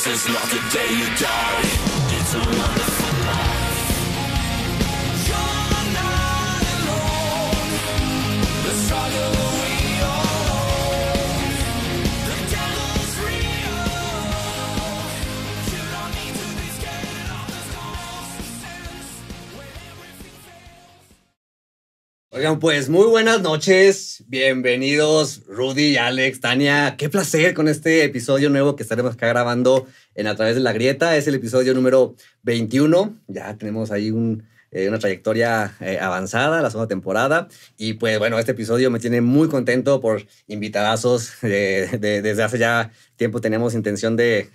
This is not the day you die. It's a wonderful life. You're not alone. The struggle we all own. The devil's real. You don't need to be scared of this nonsense when everything fails. Oigan, pues muy buenas noches. Bienvenidos Rudy, Alex, Tania. Qué placer con este episodio nuevo que estaremos acá grabando en A Través de la Grieta. Es el episodio número 21. Ya tenemos ahí una trayectoria avanzada, la segunda temporada. Y pues bueno, este episodio me tiene muy contento por invitadazos. Desde hace ya tiempo tenemos intención de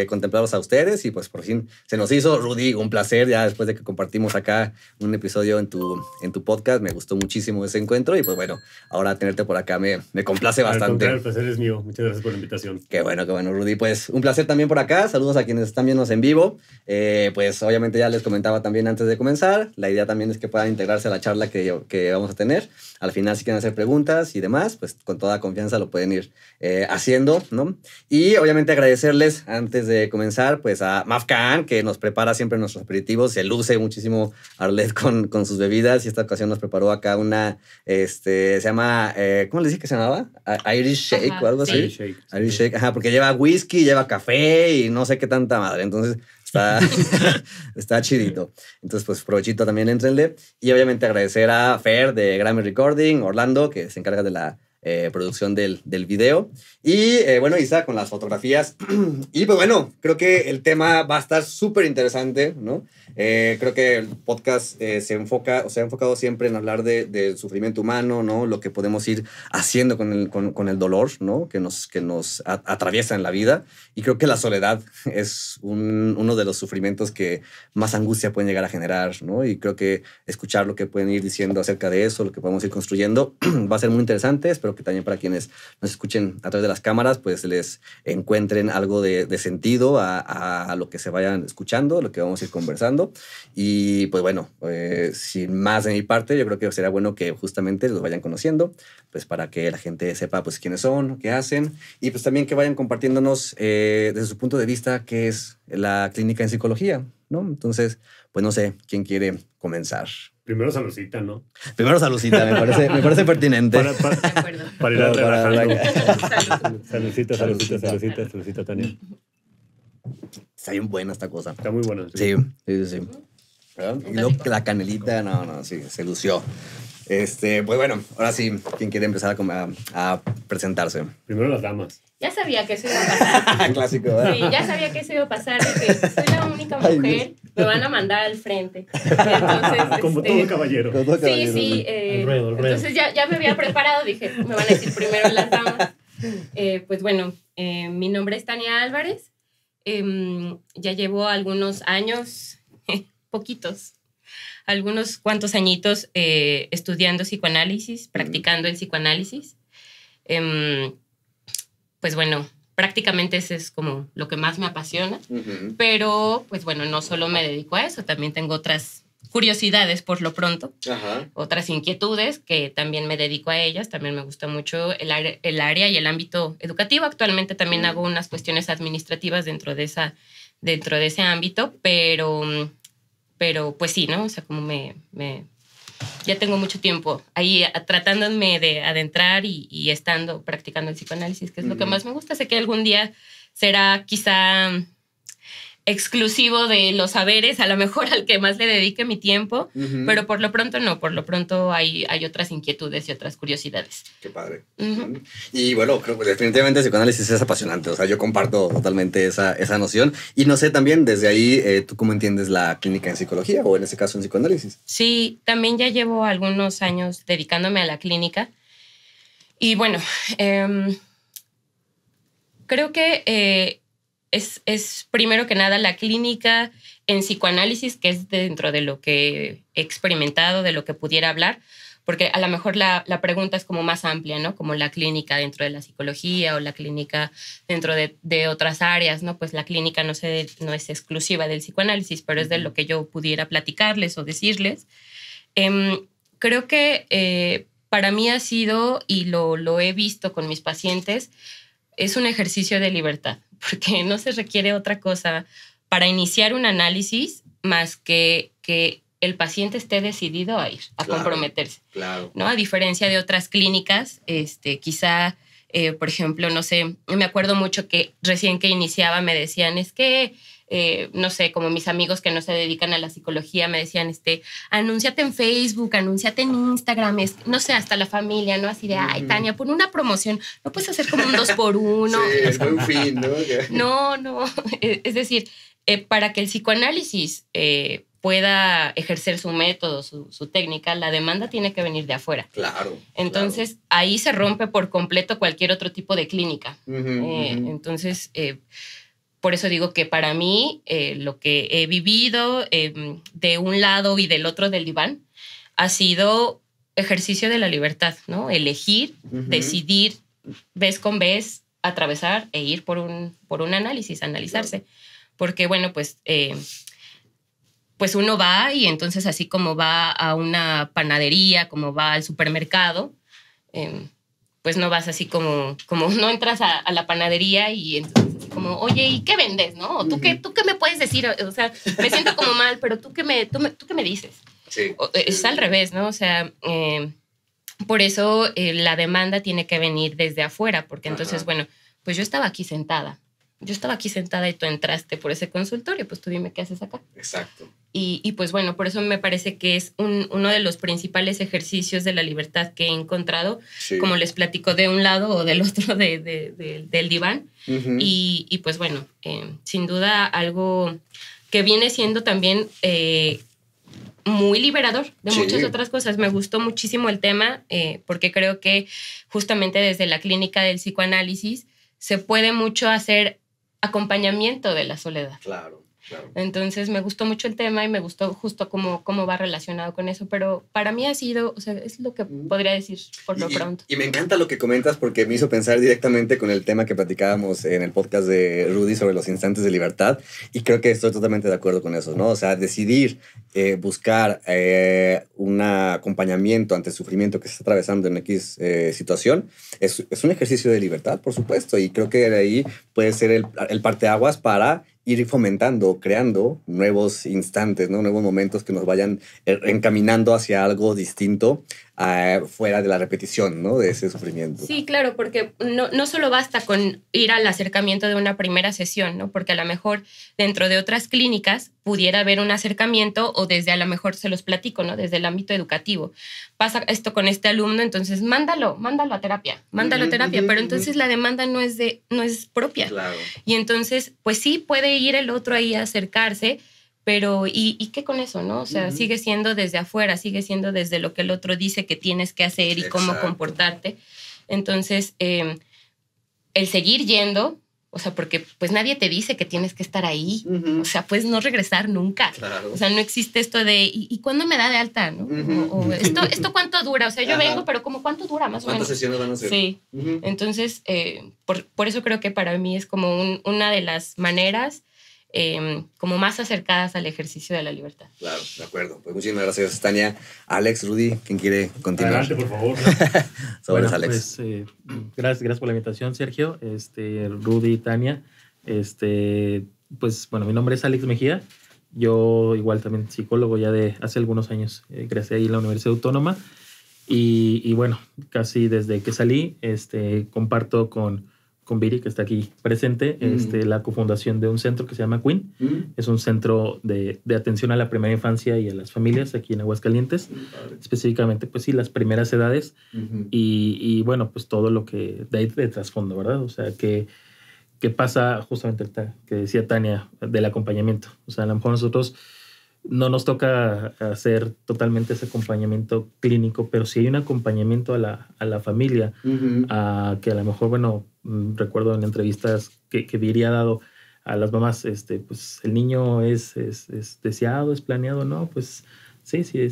contemplarlos a ustedes y pues por fin se nos hizo. Rudy, un placer ya después de que compartimos acá un episodio en tu podcast. Me gustó muchísimo ese encuentro y pues bueno, ahora tenerte por acá me complace bastante. El placer es mío. Muchas gracias por la invitación. Qué bueno, Rudy. Pues un placer también por acá. Saludos a quienes están viéndonos en vivo. Pues obviamente ya les comentaba también antes de comenzar. La idea también es que puedan integrarse a la charla que vamos a tener. Al final, si quieren hacer preguntas y demás, pues con toda confianza lo pueden ir haciendo, ¿no? Y obviamente agradecerles antes de comenzar pues a Mafcan, que nos prepara siempre nuestros aperitivos. Se luce muchísimo Arlet con sus bebidas y esta ocasión nos preparó acá una, se llama, ¿cómo les dije que se llamaba? Irish Shake. Ajá, o algo así. Irish Shake, ajá, porque lleva whisky, lleva café y no sé qué tanta madre. Entonces está chidito. Entonces, pues provechito también, éntrenle. Y obviamente agradecer a Fer de Grammy Recording, Orlando, que se encarga de la producción del video. Y bueno, Isa con las fotografías. Y pues bueno, creo que el tema va a estar súper interesante, ¿no? Creo que el podcast se ha enfocado siempre en hablar del sufrimiento humano, ¿no? Lo que podemos ir haciendo con el dolor, ¿no? Que nos atraviesa en la vida. Y creo que la soledad es uno de los sufrimientos que más angustia pueden llegar a generar, ¿no? Y creo que escuchar lo que pueden ir diciendo acerca de eso, lo que podemos ir construyendo, va a ser muy interesante. Espero que también para quienes nos escuchen a través de las cámaras, pues les encuentren algo de sentido a lo que se vayan escuchando, lo que vamos a ir conversando. Y pues bueno, sin más de mi parte, yo creo que será bueno que justamente los vayan conociendo, pues para que la gente sepa pues quiénes son, qué hacen, y pues también que vayan compartiéndonos desde su punto de vista qué es la clínica en psicología, ¿no? Entonces, pues no sé, ¿quién quiere comenzar? Primero saludcita, ¿no? Primero saludcita, me parece pertinente. Para ir relajando. Saludcita, Tania. Está bien buena esta cosa. Está muy buena. Sí. ¿Verdad? Y luego la canelita, sí, se lució. Pues bueno, ahora sí, ¿quién quiere empezar a presentarse? Primero las damas. Ya sabía que eso iba a pasar. Clásico, ¿verdad? Sí, ya sabía que eso iba a pasar, de que soy la única mujer, me van a mandar al frente. Entonces, como todo caballero. Sí. El ruedo. Entonces ya me había preparado, dije, me van a decir primero las damas. Pues bueno, mi nombre es Tania Álvarez. Ya llevo algunos años, algunos cuantos añitos estudiando psicoanálisis, practicando el psicoanálisis. Pues bueno, prácticamente ese es como lo que más me apasiona. Uh-huh. Pero pues bueno, no solo me dedico a eso, también tengo otras curiosidades por lo pronto, uh-huh, otras inquietudes que también me dedico a ellas. También me gusta mucho el área y el ámbito educativo. Actualmente también hago unas cuestiones administrativas dentro de ese ámbito, pero pues sí, ¿no? O sea, como ya tengo mucho tiempo ahí tratándome de adentrar y estando practicando el psicoanálisis, que es lo que más me gusta. Sé que algún día será quizá exclusivo de los saberes, a lo mejor al que más le dedique mi tiempo, uh-huh, pero por lo pronto no, por lo pronto hay otras inquietudes y otras curiosidades. Qué padre. Uh-huh. Y bueno, creo que definitivamente el psicoanálisis es apasionante, o sea, yo comparto totalmente esa noción, y no sé también desde ahí, ¿tú cómo entiendes la clínica en psicología o en ese caso en psicoanálisis? Sí, también ya llevo algunos años dedicándome a la clínica, y bueno, creo que es primero que nada la clínica en psicoanálisis, que es dentro de lo que he experimentado, de lo que pudiera hablar, porque a lo mejor la pregunta es como más amplia, ¿no? Como la clínica dentro de la psicología o la clínica dentro de otras áreas, ¿no? Pues la clínica no es exclusiva del psicoanálisis, pero es de lo que yo pudiera platicarles o decirles. Creo que para mí ha sido, y lo he visto con mis pacientes, es un ejercicio de libertad, porque no se requiere otra cosa para iniciar un análisis más que el paciente esté decidido a ir, a comprometerse. Claro. ¿No? A diferencia de otras clínicas, quizá, por ejemplo, no sé, me acuerdo mucho que recién que iniciaba me decían, es que, no sé, como mis amigos que no se dedican a la psicología me decían, anúnciate en Facebook, anúnciate en Instagram, no sé, hasta la familia, ¿no? Así de, ay, Tania, pon una promoción, no puedes hacer como un 2x1. Sí, es buen fin, ¿no? No, es decir, para que el psicoanálisis pueda ejercer su método, su técnica, la demanda tiene que venir de afuera. Claro. Entonces, ahí se rompe por completo cualquier otro tipo de clínica. Entonces, por eso digo que para mí, lo que he vivido de un lado y del otro del diván ha sido ejercicio de la libertad, ¿no? Elegir, decidir, vez con vez, atravesar e ir por un análisis, analizarse. Claro. Porque, bueno, pues uno va y entonces así como va a una panadería, como va al supermercado, pues no vas así como no entras a la panadería y entonces así como, oye, ¿y qué vendes, no? ¿Tú qué me puedes decir? O sea, me siento como mal, pero ¿tú qué me dices? Sí. Es al revés, ¿no? O sea, por eso la demanda tiene que venir desde afuera, porque entonces, bueno, pues yo estaba aquí sentada y tú entraste por ese consultorio, pues tú dime qué haces acá. Exacto. Y pues bueno, por eso me parece que es uno de los principales ejercicios de la libertad que he encontrado, como les platico, de un lado o del otro del diván. Y pues bueno, sin duda algo que viene siendo también muy liberador de muchas otras cosas. Me gustó muchísimo el tema porque creo que justamente desde la clínica del psicoanálisis se puede mucho hacer acompañamiento de la soledad. Claro. Entonces me gustó mucho el tema y me gustó justo cómo va relacionado con eso, pero para mí ha sido, o sea, es lo que podría decir por lo pronto. Y me encanta lo que comentas porque me hizo pensar directamente con el tema que platicábamos en el podcast de Rudy sobre los instantes de libertad, y creo que estoy totalmente de acuerdo con eso, ¿no? O sea, decidir buscar un acompañamiento ante el sufrimiento que se está atravesando en X situación es un ejercicio de libertad, por supuesto, y creo que de ahí puede ser el parteaguas para ir fomentando, creando nuevos instantes, ¿no? Nuevos momentos que nos vayan encaminando hacia algo distinto, fuera de la repetición, ¿no? De ese sufrimiento. Sí, claro, porque no solo basta con ir al acercamiento de una primera sesión, ¿no? Porque a lo mejor dentro de otras clínicas pudiera haber un acercamiento o desde a lo mejor se los platico, ¿no? Desde el ámbito educativo. Pasa esto con este alumno, entonces mándalo a terapia, pero entonces la demanda no es propia. Claro. Y entonces, pues sí, puede ir el otro ahí a acercarse, pero ¿y qué con eso, no? O sea, sigue siendo desde afuera, sigue siendo desde lo que el otro dice que tienes que hacer y cómo comportarte. Entonces, el seguir yendo, o sea, porque pues nadie te dice que tienes que estar ahí. O sea, puedes no regresar nunca. Claro. O sea, no existe esto de ¿y cuándo me da de alta, no? O ¿esto cuánto dura? O sea, yo vengo, pero como ¿cuánto dura más o menos? ¿Cuántas sesiones van a hacer? Sí. Entonces, por eso creo que para mí es como una de las maneras como más acercadas al ejercicio de la libertad. Claro, de acuerdo. Pues muchísimas gracias, Tania. Alex, Rudy, ¿quién quiere continuar? Adelante, por favor. Sobre Alex. Pues, gracias por la invitación, Sergio. Rudy y Tania. Pues bueno, mi nombre es Alex Mejía. Yo igual también psicólogo ya de hace algunos años. Egresé ahí en la Universidad Autónoma. Y bueno, casi desde que salí, comparto con Viri, que está aquí presente, la cofundación de un centro que se llama Queen. Es un centro de atención a la primera infancia y a las familias aquí en Aguascalientes. Específicamente, pues sí, las primeras edades. Y bueno, pues todo lo que de ahí de trasfondo, ¿verdad? O sea, que pasa justamente que decía Tania del acompañamiento. O sea, a lo mejor nosotros no nos toca hacer totalmente ese acompañamiento clínico, pero sí hay un acompañamiento a la familia, que a lo mejor, bueno, recuerdo en entrevistas que Viri ha dado a las mamás, pues el niño es deseado, es planeado, ¿no? Pues sí, sí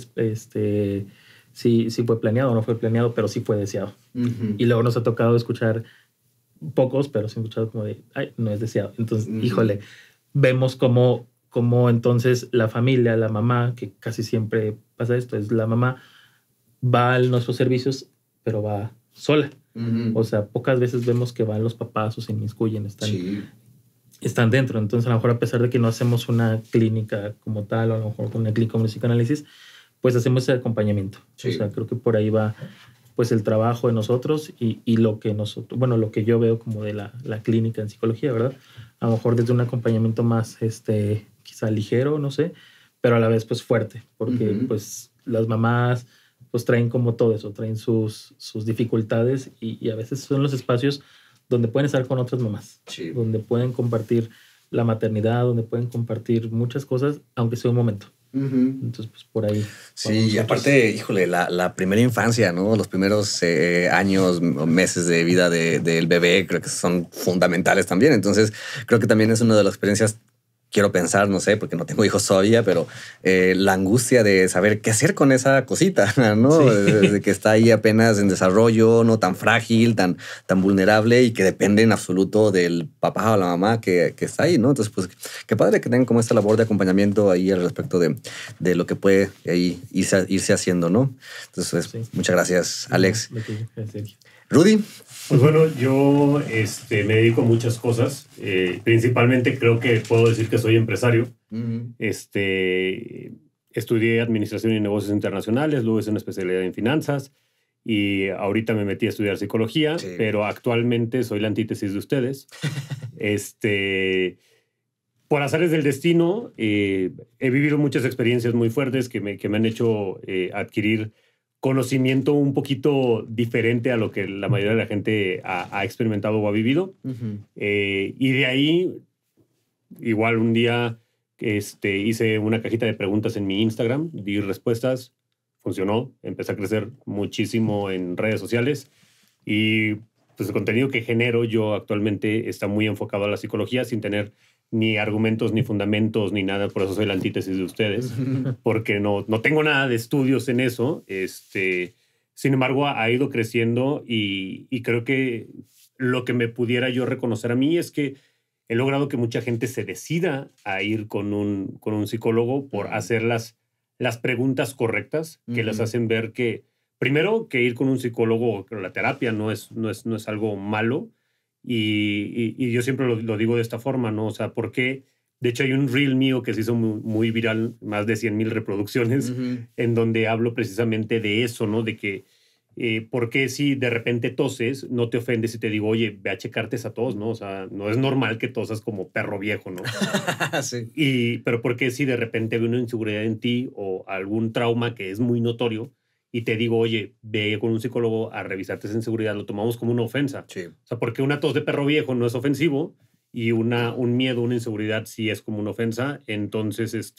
fue planeado, no fue planeado, pero sí fue deseado. Y luego nos ha tocado escuchar pocos, pero sí he escuchado como de, ay, no es deseado. Entonces, híjole, vemos cómo entonces la familia, la mamá, que casi siempre pasa esto, es la mamá, va a nuestros servicios, pero va sola. O sea, pocas veces vemos que van los papás o se inmiscuyen, están dentro. Entonces, a lo mejor, a pesar de que no hacemos una clínica como tal, o a lo mejor con una clínica de psicoanálisis, pues hacemos ese acompañamiento. O sea, creo que por ahí va pues el trabajo de nosotros y lo que nosotros, bueno, lo que yo veo como de la clínica en psicología, ¿verdad? A lo mejor desde un acompañamiento más, quizá ligero, no sé, pero a la vez pues fuerte, porque pues las mamás pues traen como todo eso, traen sus dificultades y a veces son los espacios donde pueden estar con otras mamás, donde pueden compartir la maternidad, donde pueden compartir muchas cosas, aunque sea un momento. Entonces, pues por ahí. Sí, y aparte, híjole, la primera infancia, ¿no? Los primeros años, meses de vida del bebé, creo que son fundamentales también. Entonces, creo que también es una de las experiencias, quiero pensar, no sé, porque no tengo hijos todavía, pero la angustia de saber qué hacer con esa cosita, ¿no? De que está ahí apenas en desarrollo, no tan frágil, tan vulnerable y que depende en absoluto del papá o la mamá que está ahí, ¿no? Entonces, pues, qué padre que tengan como esta labor de acompañamiento ahí al respecto de lo que puede ahí irse haciendo, ¿no? Entonces, muchas gracias, Alex. Rudy. Pues bueno, yo me dedico a muchas cosas. Principalmente creo que puedo decir que soy empresario. Estudié Administración y Negocios Internacionales, luego hice una especialidad en Finanzas y ahorita me metí a estudiar Psicología, pero actualmente soy la antítesis de ustedes. Por azares del destino, he vivido muchas experiencias muy fuertes que me han hecho adquirir conocimiento un poquito diferente a lo que la mayoría de la gente ha experimentado o ha vivido. Y de ahí, igual un día hice una cajita de preguntas en mi Instagram, di respuestas, funcionó, empecé a crecer muchísimo en redes sociales y pues el contenido que genero yo actualmente está muy enfocado a la psicología sin tener ni argumentos, ni fundamentos, ni nada. Por eso soy la antítesis de ustedes, porque no tengo nada de estudios en eso. Sin embargo, ha ido creciendo y creo que lo que me pudiera yo reconocer a mí es que he logrado que mucha gente se decida a ir con un psicólogo por hacer las preguntas correctas que les hacen ver que, primero, que ir con un psicólogo, la terapia no es algo malo. Y yo siempre lo digo de esta forma, ¿no? O sea, porque de hecho hay un reel mío que se hizo muy viral, más de 100,000 reproducciones, en donde hablo precisamente de eso, ¿no? De que ¿por qué si de repente toses, no te ofendes si te digo, oye, ve a checarte esa tos, ¿no? O sea, no es normal que tosas como perro viejo, ¿no? Sí. Pero ¿por qué si de repente hay una inseguridad en ti o algún trauma que es muy notorio y te digo, oye, ve con un psicólogo a revisarte esa inseguridad, lo tomamos como una ofensa? Sí. O sea, porque una tos de perro viejo no es ofensivo y un miedo, una inseguridad sí es como una ofensa. Entonces,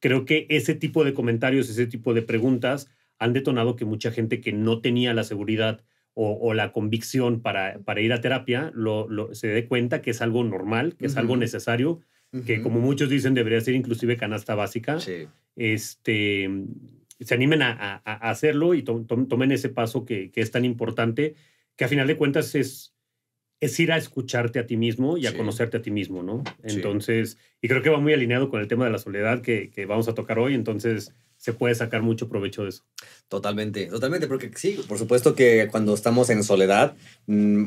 creo que ese tipo de comentarios, ese tipo de preguntas han detonado que mucha gente que no tenía la seguridad o la convicción para ir a terapia se dé cuenta que es algo normal, que es algo necesario, que como muchos dicen debería ser inclusive canasta básica. Sí. Se animen a hacerlo y tomen ese paso que es tan importante, que a final de cuentas es ir a escucharte a ti mismo y a conocerte a ti mismo, ¿no? Entonces, y creo que va muy alineado con el tema de la soledad que vamos a tocar hoy, entonces se puede sacar mucho provecho de eso. Totalmente, porque sí, por supuesto que cuando estamos en soledad,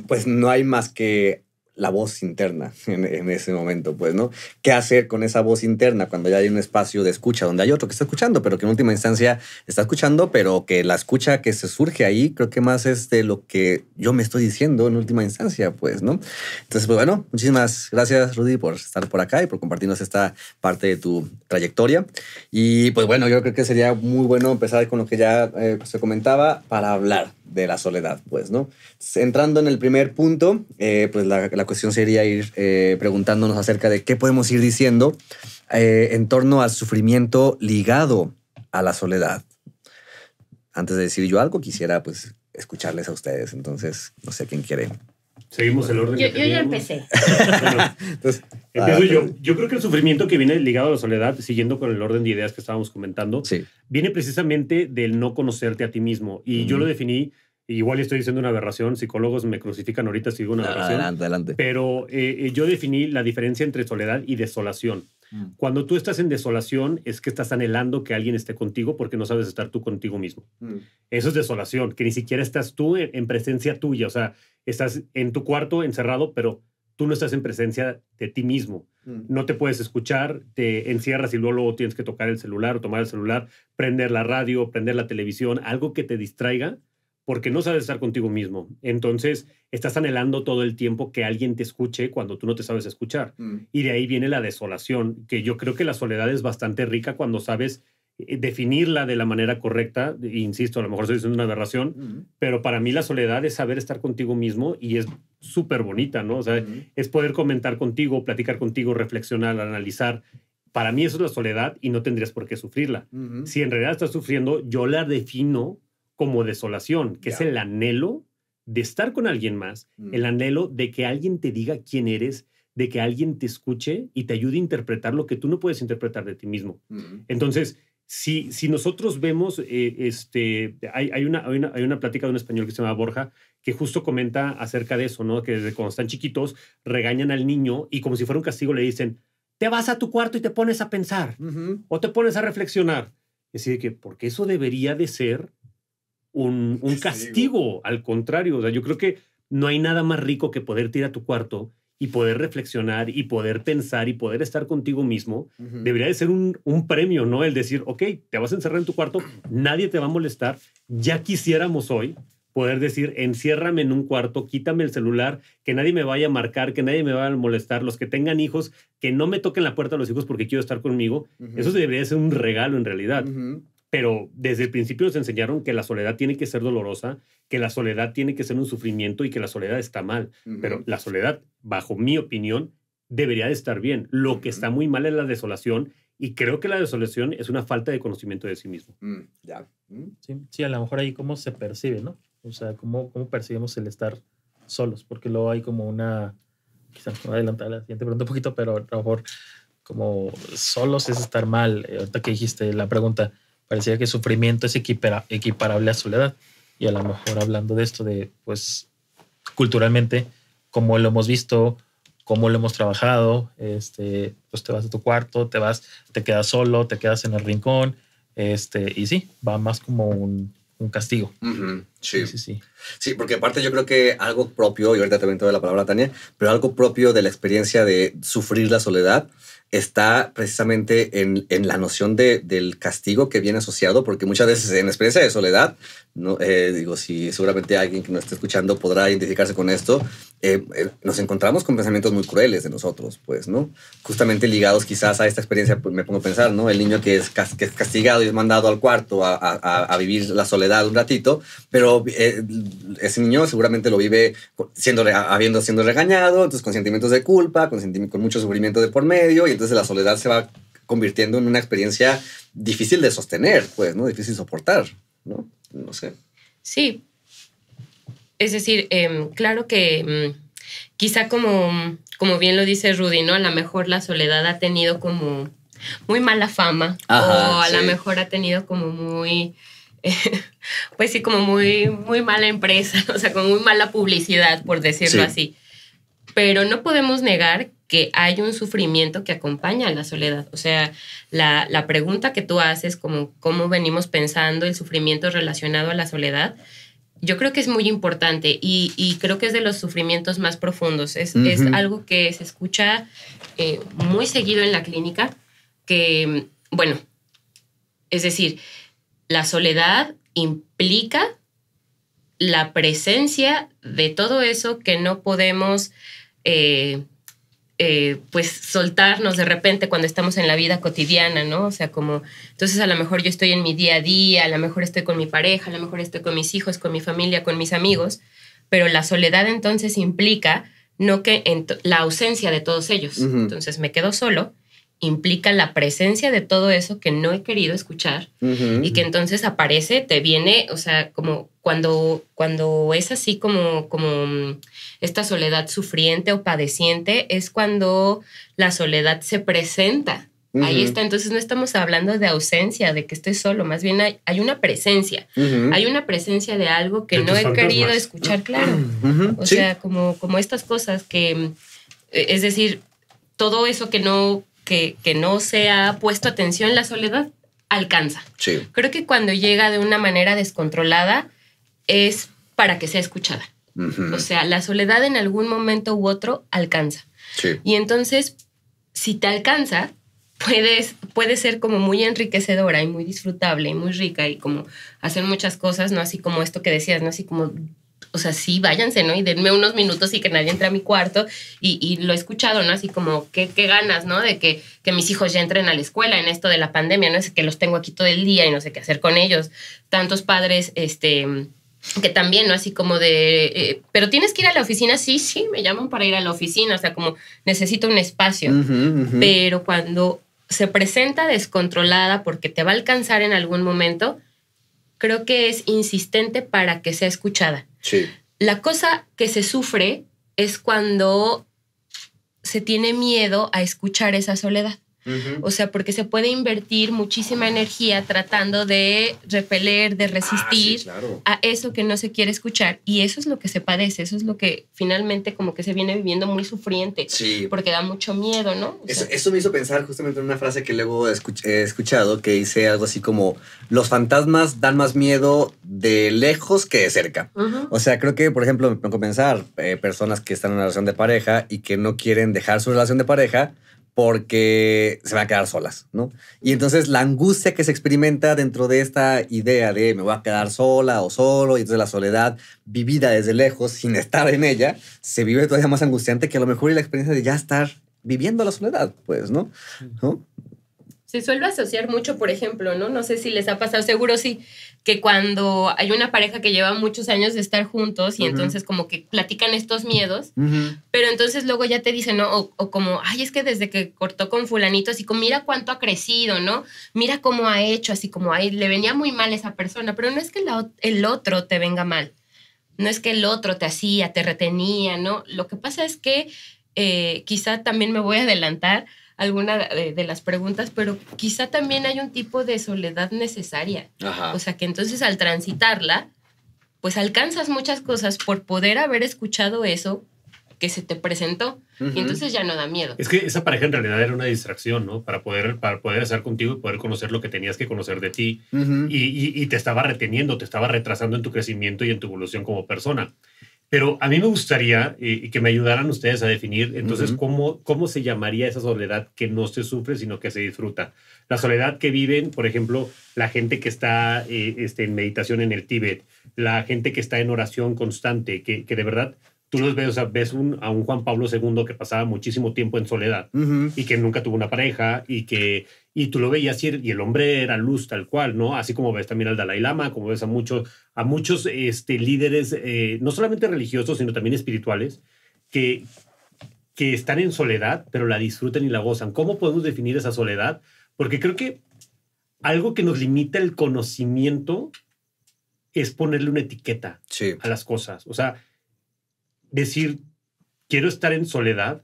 pues no hay más que la voz interna en ese momento, pues, ¿no? ¿Qué hacer con esa voz interna cuando ya hay un espacio de escucha donde hay otro que está escuchando, pero que en última instancia está escuchando, pero que la escucha que se surge ahí, creo que más es de lo que yo me estoy diciendo en última instancia, pues, ¿no? Entonces, pues bueno, muchísimas gracias, Rudy, por estar por acá y por compartirnos esta parte de tu trayectoria. Y pues bueno, yo creo que sería muy bueno empezar con lo que ya se comentaba para hablar de la soledad, pues, ¿no? Entrando en el primer punto, pues la cuestión sería ir preguntándonos acerca de qué podemos ir diciendo en torno al sufrimiento ligado a la soledad. Antes de decir yo algo, quisiera pues escucharles a ustedes. Entonces, no sé quién quiere. Seguimos el orden. Yo ya empecé. Bueno, entonces, empiezo yo. Yo creo que el sufrimiento que viene ligado a la soledad, siguiendo con el orden de ideas que estábamos comentando, viene precisamente del no conocerte a ti mismo. Y yo lo definí, igual estoy diciendo una aberración, psicólogos me crucifican ahorita si digo una aberración. Adelante. Pero yo definí la diferencia entre soledad y desolación. Cuando tú estás en desolación es que estás anhelando que alguien esté contigo porque no sabes estar tú contigo mismo. Eso es desolación, que ni siquiera estás tú en presencia tuya. O sea, estás en tu cuarto encerrado, pero tú no estás en presencia de ti mismo. No te puedes escuchar, te encierras y luego tienes que tocar el celular o tomar el celular, prender la radio, prender la televisión, algo que te distraiga porque no sabes estar contigo mismo. Entonces, estás anhelando todo el tiempo que alguien te escuche cuando tú no te sabes escuchar. Y de ahí viene la desolación, que yo creo que la soledad es bastante rica cuando sabes definirla de la manera correcta. Insisto, a lo mejor estoy diciendo una aberración, pero para mí la soledad es saber estar contigo mismo y es súper bonita, ¿no? O sea, es poder comentar contigo, platicar contigo, reflexionar, analizar. Para mí eso es la soledad y no tendrías por qué sufrirla. Si en realidad estás sufriendo, yo la defino como desolación, que es el anhelo de estar con alguien más, el anhelo de que alguien te diga quién eres, de que alguien te escuche y te ayude a interpretar lo que tú no puedes interpretar de ti mismo. Entonces, si nosotros vemos, hay una plática de un español que se llama Borja, que justo comenta acerca de eso, ¿no? Que desde cuando están chiquitos regañan al niño y como si fuera un castigo le dicen, te vas a tu cuarto y te pones a pensar o te pones a reflexionar. Es decir, que porque eso debería de ser un castigo, al contrario. O sea, yo creo que no hay nada más rico que poder ir a tu cuarto y poder reflexionar y poder pensar y poder estar contigo mismo. Debería de ser un premio, ¿no? El decir, ok, te vas a encerrar en tu cuarto, nadie te va a molestar. Ya quisiéramos hoy poder decir, enciérrame en un cuarto, quítame el celular, que nadie me vaya a marcar, que nadie me vaya a molestar. Los que tengan hijos, que no me toquen la puerta a los hijos porque quiero estar conmigo. Eso debería ser un regalo en realidad. Pero desde el principio nos enseñaron que la soledad tiene que ser dolorosa, que la soledad tiene que ser un sufrimiento y que la soledad está mal. Pero la soledad, bajo mi opinión, debería de estar bien. Lo que está muy mal es la desolación y creo que la desolación es una falta de conocimiento de sí mismo. Sí, a lo mejor ahí cómo se percibe, ¿no? O sea, cómo percibimos el estar solos, porque luego hay como una, quizás me voy a adelantar a la siguiente pregunta un poquito, pero a lo mejor como solos es estar mal. Ahorita que dijiste la pregunta, parecía que sufrimiento es equiparable a soledad. Y a lo mejor hablando de esto, de pues culturalmente, cómo lo hemos visto, cómo lo hemos trabajado, pues te vas a tu cuarto, te quedas solo, te quedas en el rincón, y sí, va más como un castigo. Sí. Sí, porque aparte yo creo que algo propio, y ahorita también te doy la palabra, Tania, pero algo propio de la experiencia de sufrir la soledad está precisamente en la noción del castigo que viene asociado, porque muchas veces en la experiencia de soledad, ¿no? Digo, si seguramente alguien que nos esté escuchando podrá identificarse con esto, nos encontramos con pensamientos muy crueles de nosotros, pues, ¿no? Justamente ligados quizás a esta experiencia, pues, me pongo a pensar, ¿no? El niño que es castigado y es mandado al cuarto a vivir la soledad un ratito, pero ese niño seguramente lo vive siendo regañado, entonces con sentimientos de culpa, con mucho sufrimiento de por medio, y entonces la soledad se va convirtiendo en una experiencia difícil de sostener, pues, ¿no? Difícil de soportar, ¿no? No sé. Sí. Es decir, claro que quizá como bien lo dice Rudy, ¿no? A lo mejor la soledad ha tenido como muy mala fama. Ajá, o a lo sí. mejor ha tenido como muy... pues sí, como muy, muy mala empresa, o sea, como muy mala publicidad, por decirlo así. Pero no podemos negar que hay un sufrimiento que acompaña a la soledad. O sea, la pregunta que tú haces, como cómo venimos pensando el sufrimiento relacionado a la soledad, yo creo que es muy importante y creo que es de los sufrimientos más profundos. Es algo que se escucha muy seguido en la clínica, que, bueno, es decir, la soledad implica la presencia de todo eso que no podemos pues soltarnos de repente cuando estamos en la vida cotidiana, ¿no? O sea, como, entonces a lo mejor yo estoy en mi día a día, a lo mejor estoy con mi pareja, a lo mejor estoy con mis hijos, con mi familia, con mis amigos, pero la soledad entonces implica no que la ausencia de todos ellos. Entonces me quedo solo, implica la presencia de todo eso que no he querido escuchar y que entonces aparece, te viene, o sea, como cuando es así como esta soledad sufriente o padeciente, es cuando la soledad se presenta. Ahí está, entonces no estamos hablando de ausencia, de que estoy solo, más bien hay una presencia. Hay una presencia de algo que De no tus he fantasmas. querido escuchar, claro. O sea, como estas cosas que, es decir, todo eso que no que no se ha puesto atención, la soledad alcanza. Sí. Creo que cuando llega de una manera descontrolada es para que sea escuchada. Ujú. O sea, la soledad en algún momento u otro alcanza. Sí. Y entonces, si te alcanza, puede ser como muy enriquecedora y muy disfrutable y muy rica y como hacer muchas cosas, ¿no? Así como esto que decías, ¿no? Así como, o sea, sí, váyanse, ¿no? Y denme unos minutos y que nadie entre a mi cuarto. Y lo he escuchado, ¿no? Así como, qué ganas, ¿no? De que mis hijos ya entren a la escuela en esto de la pandemia, ¿no? Es que los tengo aquí todo el día y no sé qué hacer con ellos. Tantos padres, que también, ¿no? Así como de, pero tienes que ir a la oficina. Sí, me llaman para ir a la oficina. O sea, como necesito un espacio. Ujú, ujú. Pero cuando se presenta descontrolada porque te va a alcanzar en algún momento, creo que es insistente para que sea escuchada. Sí. La cosa que se sufre es cuando se tiene miedo a escuchar esa soledad. Ujú. O sea, porque se puede invertir muchísima energía tratando de repeler, de resistir Sí, claro. a eso que no se quiere escuchar. Y eso es lo que se padece, eso es lo que finalmente como que se viene viviendo muy sufriente. Sí. Porque da mucho miedo, ¿no? O sea, Eso me hizo pensar justamente en una frase que luego he escuchado que dice algo así como: los fantasmas dan más miedo de lejos que de cerca. ujú. O sea, creo que, por ejemplo, me pongo a pensar personas que están en una relación de pareja y que no quieren dejar su relación de pareja porque se van a quedar solas, ¿no? Y entonces la angustia que se experimenta dentro de esta idea de me voy a quedar sola o solo, y entonces la soledad vivida desde lejos sin estar en ella, se vive todavía más angustiante que a lo mejor la experiencia de ya estar viviendo la soledad, pues, ¿no? ¿No? Se suele asociar mucho, por ejemplo, ¿no? No sé si les ha pasado, seguro sí, que cuando hay una pareja que lleva muchos años de estar juntos y Ujú. entonces como que platican estos miedos, Ujú. pero entonces luego ya te dicen, ¿no? O como, ay, es que desde que cortó con fulanito, así como, mira cuánto ha crecido, ¿no? Mira cómo ha hecho, así como, ay, le venía muy mal a esa persona, pero no es que el otro te venga mal, no es que el otro te hacía, te retenía, ¿no? Lo que pasa es que quizá también me voy a adelantar alguna de las preguntas, pero quizá también hay un tipo de soledad necesaria. Ajá. O sea, que entonces al transitarla, pues alcanzas muchas cosas por poder haber escuchado eso que se te presentó. Ujú. Y entonces ya no da miedo. Es que esa pareja en realidad era una distracción, ¿no? Para poder estar contigo y poder conocer lo que tenías que conocer de ti. Ujú. Y te estaba reteniendo, te estaba retrasando en tu crecimiento y en tu evolución como persona. Pero a mí me gustaría que me ayudaran ustedes a definir, entonces, Ujú. cómo se llamaría esa soledad que no se sufre, sino que se disfruta. La soledad que viven, por ejemplo, la gente que está en meditación en el Tíbet, la gente que está en oración constante, que de verdad tú los ves, o sea, ves a un Juan Pablo II que pasaba muchísimo tiempo en soledad Ujú. y que nunca tuvo una pareja y tú lo veías y el hombre era luz tal cual, ¿no? Así como ves también al Dalai Lama, como ves a muchos líderes, no solamente religiosos, sino también espirituales, que están en soledad, pero la disfrutan y la gozan. ¿Cómo podemos definir esa soledad? Porque creo que algo que nos limita el conocimiento es ponerle una etiqueta Sí. a las cosas. O sea, decir, quiero estar en soledad,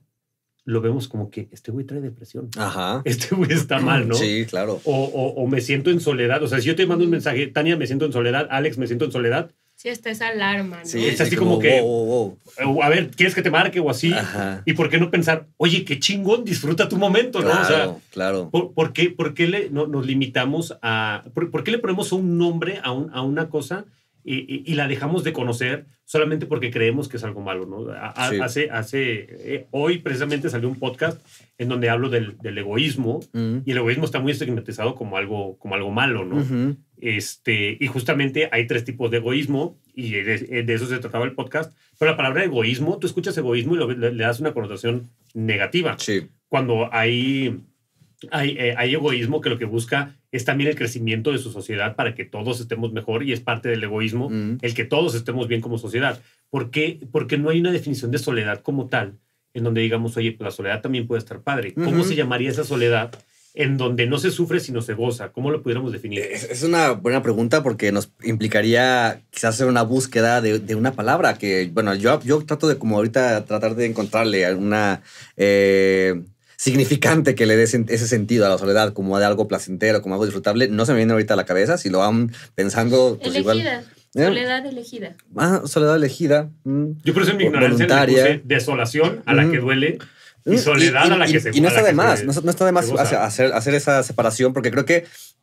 lo vemos como que este güey trae depresión. Ajá. Este güey está mal, ¿no? Sí, claro. O me siento en soledad. O sea, si yo te mando un mensaje, Tania, me siento en soledad, Alex, me siento en soledad. Sí, está esa alarma, ¿no? Sí, Es así como que- wow. A ver, ¿quieres que te marque o así? Ajá. ¿Y por qué no pensar, oye, qué chingón, disfruta tu momento, ¿no? O sea, Claro, claro. ¿por qué nos limitamos a... ¿Por qué le ponemos un nombre a una cosa y la dejamos de conocer solamente porque creemos que es algo malo, ¿no? Sí. Hoy precisamente salió un podcast en donde hablo del egoísmo Ujú. y el egoísmo está muy estigmatizado como algo malo, ¿no? Ujú. Y justamente hay 3 tipos de egoísmo y de eso se trataba el podcast. Pero la palabra egoísmo, tú escuchas egoísmo y le das una connotación negativa. Sí. Cuando hay egoísmo que lo que busca es también el crecimiento de su sociedad para que todos estemos mejor y es parte del egoísmo el que todos estemos bien como sociedad. ¿Por qué? Porque no hay una definición de soledad como tal en donde digamos, oye, pues la soledad también puede estar padre. ¿Cómo se llamaría esa soledad en donde no se sufre sino se goza? ¿Cómo lo pudiéramos definir? Es una buena pregunta porque nos implicaría quizás hacer una búsqueda de una palabra que, bueno, yo trato de como ahorita tratar de encontrarle una significante que le dé ese sentido a la soledad, como de algo placentero, como algo disfrutable. No se me viene ahorita a la cabeza, si lo van pensando, pues Elegida, igual. soledad elegida. Soledad elegida. Yo por eso en mi ignorancia le voluntaria. puse desolación a la que duele y soledad a la que se y no está de más, se- no está de más se goza. hacer esa separación, porque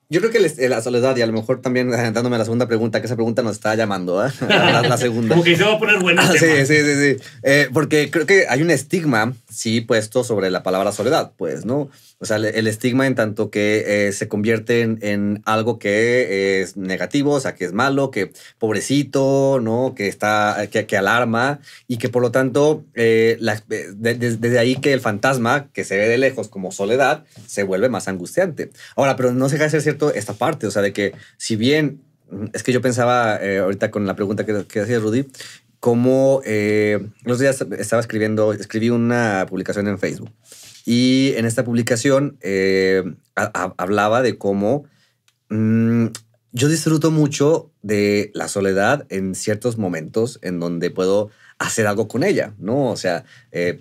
yo creo que la soledad, y a lo mejor también dándome la segunda pregunta, que esa pregunta nos está llamando, ¿eh? La segunda. Como que se va a poner bueno el Sí, tema. sí. Porque creo que hay un estigma, sí, puesto sobre la palabra soledad, pues, ¿no? O sea, el estigma en tanto que se convierte en algo que es negativo, o sea, que es malo, que pobrecito, ¿no? Que alarma y que por lo tanto, desde ahí que el fantasma, que se ve de lejos como soledad, se vuelve más angustiante. Ahora, pero no se deja de ser cierto esta parte, o sea, de que si bien, es que yo pensaba ahorita con la pregunta que hacía Rudy, como los días escribí una publicación en Facebook y en esta publicación hablaba de cómo yo disfruto mucho de la soledad en ciertos momentos en donde puedo hacer algo con ella, ¿no? O sea,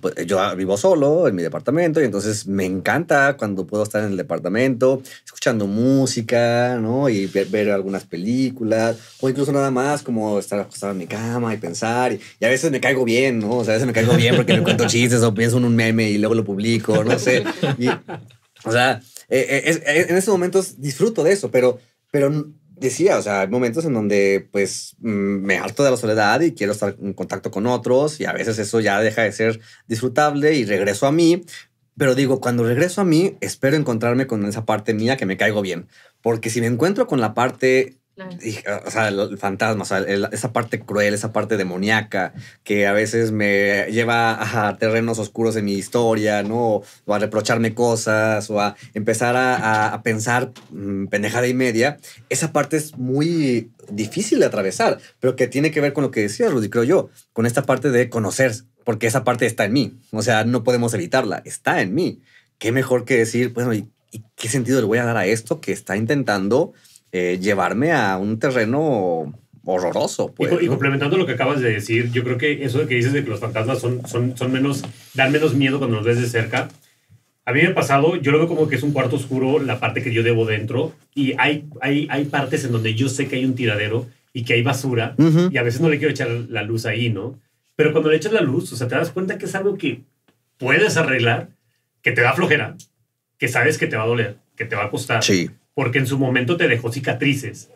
pues, yo vivo solo en mi departamento y entonces me encanta cuando puedo estar en el departamento escuchando música, ¿no? Y ver algunas películas o incluso nada más como estar acostado en mi cama y pensar y a veces me caigo bien, ¿no? O sea, a veces me caigo bien porque me cuento chistes o pienso en un meme y luego lo publico, no sé. O sea, en esos momentos disfruto de eso, pero decía, o sea, hay momentos en donde pues me harto de la soledad y quiero estar en contacto con otros y a veces eso ya deja de ser disfrutable y regreso a mí. Pero digo, cuando regreso a mí, espero encontrarme con esa parte mía que me caigo bien. Porque si me encuentro con la parte, Claro. o sea, el fantasma, o sea, esa parte cruel, esa parte demoníaca, que a veces me lleva a terrenos oscuros en mi historia, ¿no? O a reprocharme cosas, o a empezar a pensar pendejada y media, esa parte es muy difícil de atravesar, pero que tiene que ver con lo que decía Rudy, creo yo, con esta parte de conocer, porque esa parte está en mí, o sea, no podemos evitarla, está en mí. Qué mejor que decir, bueno, ¿y qué sentido le voy a dar a esto que está intentando llevarme a un terreno horroroso? Pues, Y ¿no? complementando lo que acabas de decir, yo creo que eso de que dices de que los fantasmas dan menos miedo cuando los ves de cerca. A mí me ha pasado, yo lo veo como que es un cuarto oscuro, la parte que yo debo dentro, y hay partes en donde yo sé que hay un tiradero y que hay basura, y a veces no le quiero echar la luz ahí, ¿no? Pero cuando le echas la luz, o sea, te das cuenta que es algo que puedes arreglar, que te da flojera, que sabes que te va a doler, que te va a costar. Sí. Porque en su momento te dejó cicatrices.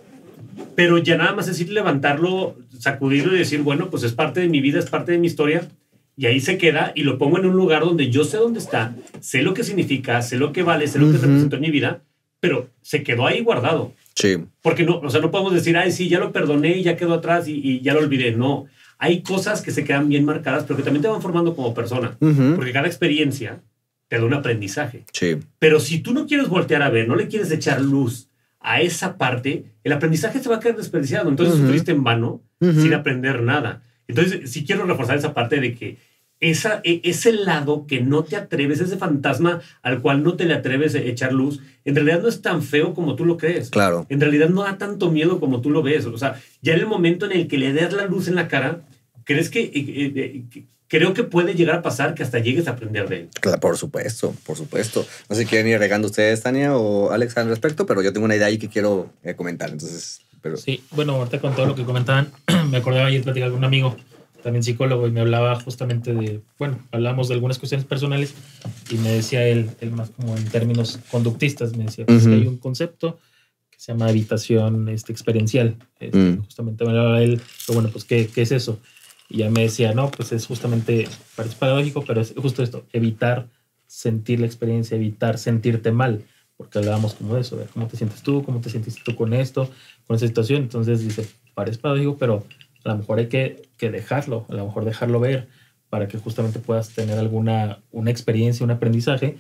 Pero ya nada más es ir levantarlo, sacudirlo y decir, bueno, pues es parte de mi vida, es parte de mi historia. Y ahí se queda y lo pongo en un lugar donde yo sé dónde está, sé lo que significa, sé lo que vale, sé lo que representó en mi vida, pero se quedó ahí guardado. Sí. Porque no, o sea, no podemos decir, ay, sí, ya lo perdoné y ya quedó atrás y ya lo olvidé. No, hay cosas que se quedan bien marcadas, pero que también te van formando como persona. Porque cada experiencia te da un aprendizaje. Sí. Pero si tú no quieres voltear a ver, no le quieres echar luz a esa parte, el aprendizaje se va a quedar desperdiciado. Entonces sufriste en vano sin aprender nada. Entonces sí quiero reforzar esa parte de que ese lado que no te atreves, ese fantasma al cual no te le atreves a echar luz, en realidad no es tan feo como tú lo crees. Claro. En realidad no da tanto miedo como tú lo ves. O sea, ya en el momento en el que le das la luz en la cara, crees creo que puede llegar a pasar que hasta llegues a aprender de él. Claro, por supuesto, por supuesto. No sé si quieren ir agregando ustedes, Tania o Alex, al respecto, pero yo tengo una idea ahí que quiero comentar. Entonces, pero... Sí, bueno, ahorita con todo lo que comentaban, me acordaba ayer platicar con un amigo, también psicólogo, y me hablaba justamente de, bueno, hablamos de algunas cuestiones personales y me decía él más como en términos conductistas, me decía, pues que hay un concepto que se llama evitación experiencial. Justamente me hablaba él, pero bueno, pues ¿qué es eso? Y ya me decía, no, pues es justamente, parece paradójico, pero es justo esto, evitar sentir la experiencia, evitar sentirte mal, porque hablábamos como de eso, de cómo te sientes tú, cómo te sentiste tú con esto, con esa situación. Entonces dice, parece paradójico, pero a lo mejor hay que dejarlo, a lo mejor dejarlo ver para que justamente puedas tener una experiencia, un aprendizaje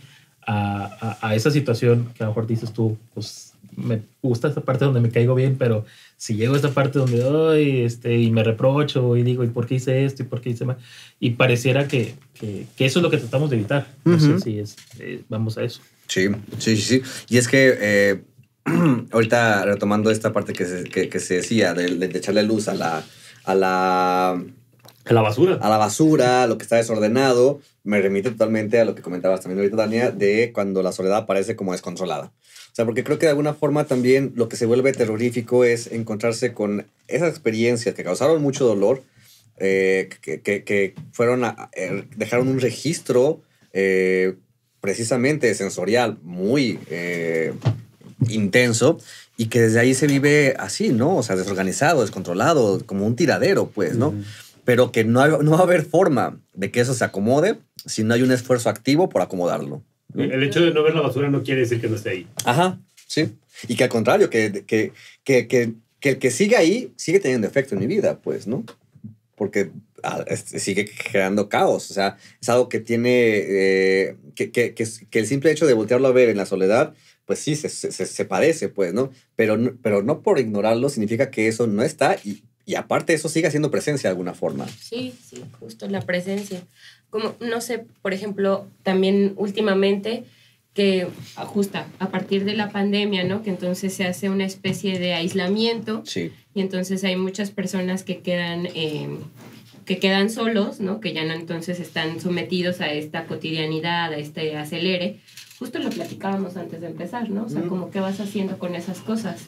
a esa situación que a lo mejor dices tú, pues me gusta esta parte donde me caigo bien, pero si llego a esta parte donde y me reprocho y digo, ¿y por qué hice esto? ¿Y por qué hice mal? Y pareciera que eso es lo que tratamos de evitar. No sé si vamos a eso. Sí. Y es que ahorita retomando esta parte que se decía de echarle luz a la basura. A la basura, a lo que está desordenado, me remite totalmente a lo que comentabas también ahorita, Tania, de cuando la soledad aparece como descontrolada. O sea, porque creo que de alguna forma también lo que se vuelve terrorífico es encontrarse con esas experiencias que causaron mucho dolor, que fueron dejaron un registro precisamente sensorial muy intenso y que desde ahí se vive así, ¿no? O sea, desorganizado, descontrolado, como un tiradero, pues, ¿no? Pero que no va a haber forma de que eso se acomode si no hay un esfuerzo activo por acomodarlo, ¿no? El hecho de no ver la basura no quiere decir que no esté ahí. Ajá, sí. Y que al contrario, que el que sigue ahí sigue teniendo efecto en mi vida, pues, ¿no? Porque sigue generando caos. O sea, es algo que tiene, que el simple hecho de voltearlo a ver en la soledad, pues sí, se padece, pues, ¿no? Pero no por ignorarlo significa que eso no está y aparte eso sigue haciendo presencia de alguna forma. Sí, justo la presencia. Como, no sé, por ejemplo, también últimamente que justo a partir de la pandemia, ¿no? Que entonces se hace una especie de aislamiento. Sí. Y entonces hay muchas personas que quedan solos, ¿no? Que ya no entonces están sometidos a esta cotidianidad, a este acelere. Justo lo platicábamos antes de empezar, ¿no? O sea, como qué vas haciendo con esas cosas.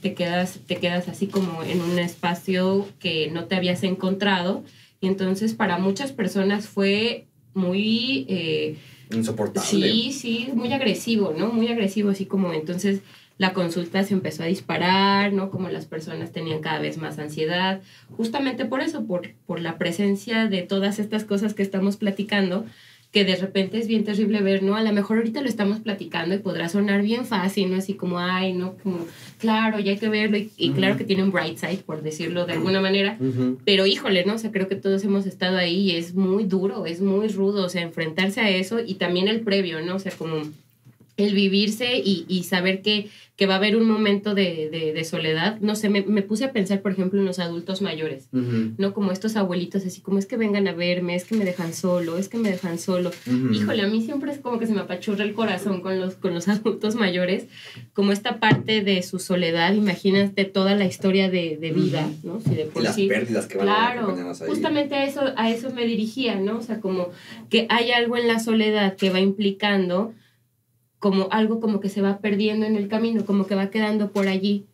Te quedas así como en un espacio que no te habías encontrado. Y entonces para muchas personas fue muy... insoportable. Sí, muy agresivo, ¿no? Muy agresivo, así como entonces la consulta se empezó a disparar, ¿no? Como las personas tenían cada vez más ansiedad, justamente por eso, por la presencia de todas estas cosas que estamos platicando, que de repente es bien terrible ver, ¿no? A lo mejor ahorita lo estamos platicando y podrá sonar bien fácil, ¿no? Así como, ay, ¿no? Como, claro, ya hay que verlo y claro que tiene un bright side, por decirlo de alguna manera, pero híjole, ¿no? O sea, creo que todos hemos estado ahí y es muy duro, es muy rudo, o sea, enfrentarse a eso y también el previo, ¿no? O sea, como el vivirse y saber que va a haber un momento de soledad. No sé, me puse a pensar, por ejemplo, en los adultos mayores, ¿no? Como estos abuelitos, así como es que vengan a verme, es que me dejan solo, es que me dejan solo. Híjole, a mí siempre es como que se me apachurra el corazón con los adultos mayores, como esta parte de su soledad. Imagínate toda la historia de vida, ¿no? Si de por y las sí, pérdidas que van a acompañarnos ahí. Justamente a eso me dirigía, ¿no? O sea, como que hay algo en la soledad que va implicando como algo como que se va perdiendo en el camino, como que va quedando por allí,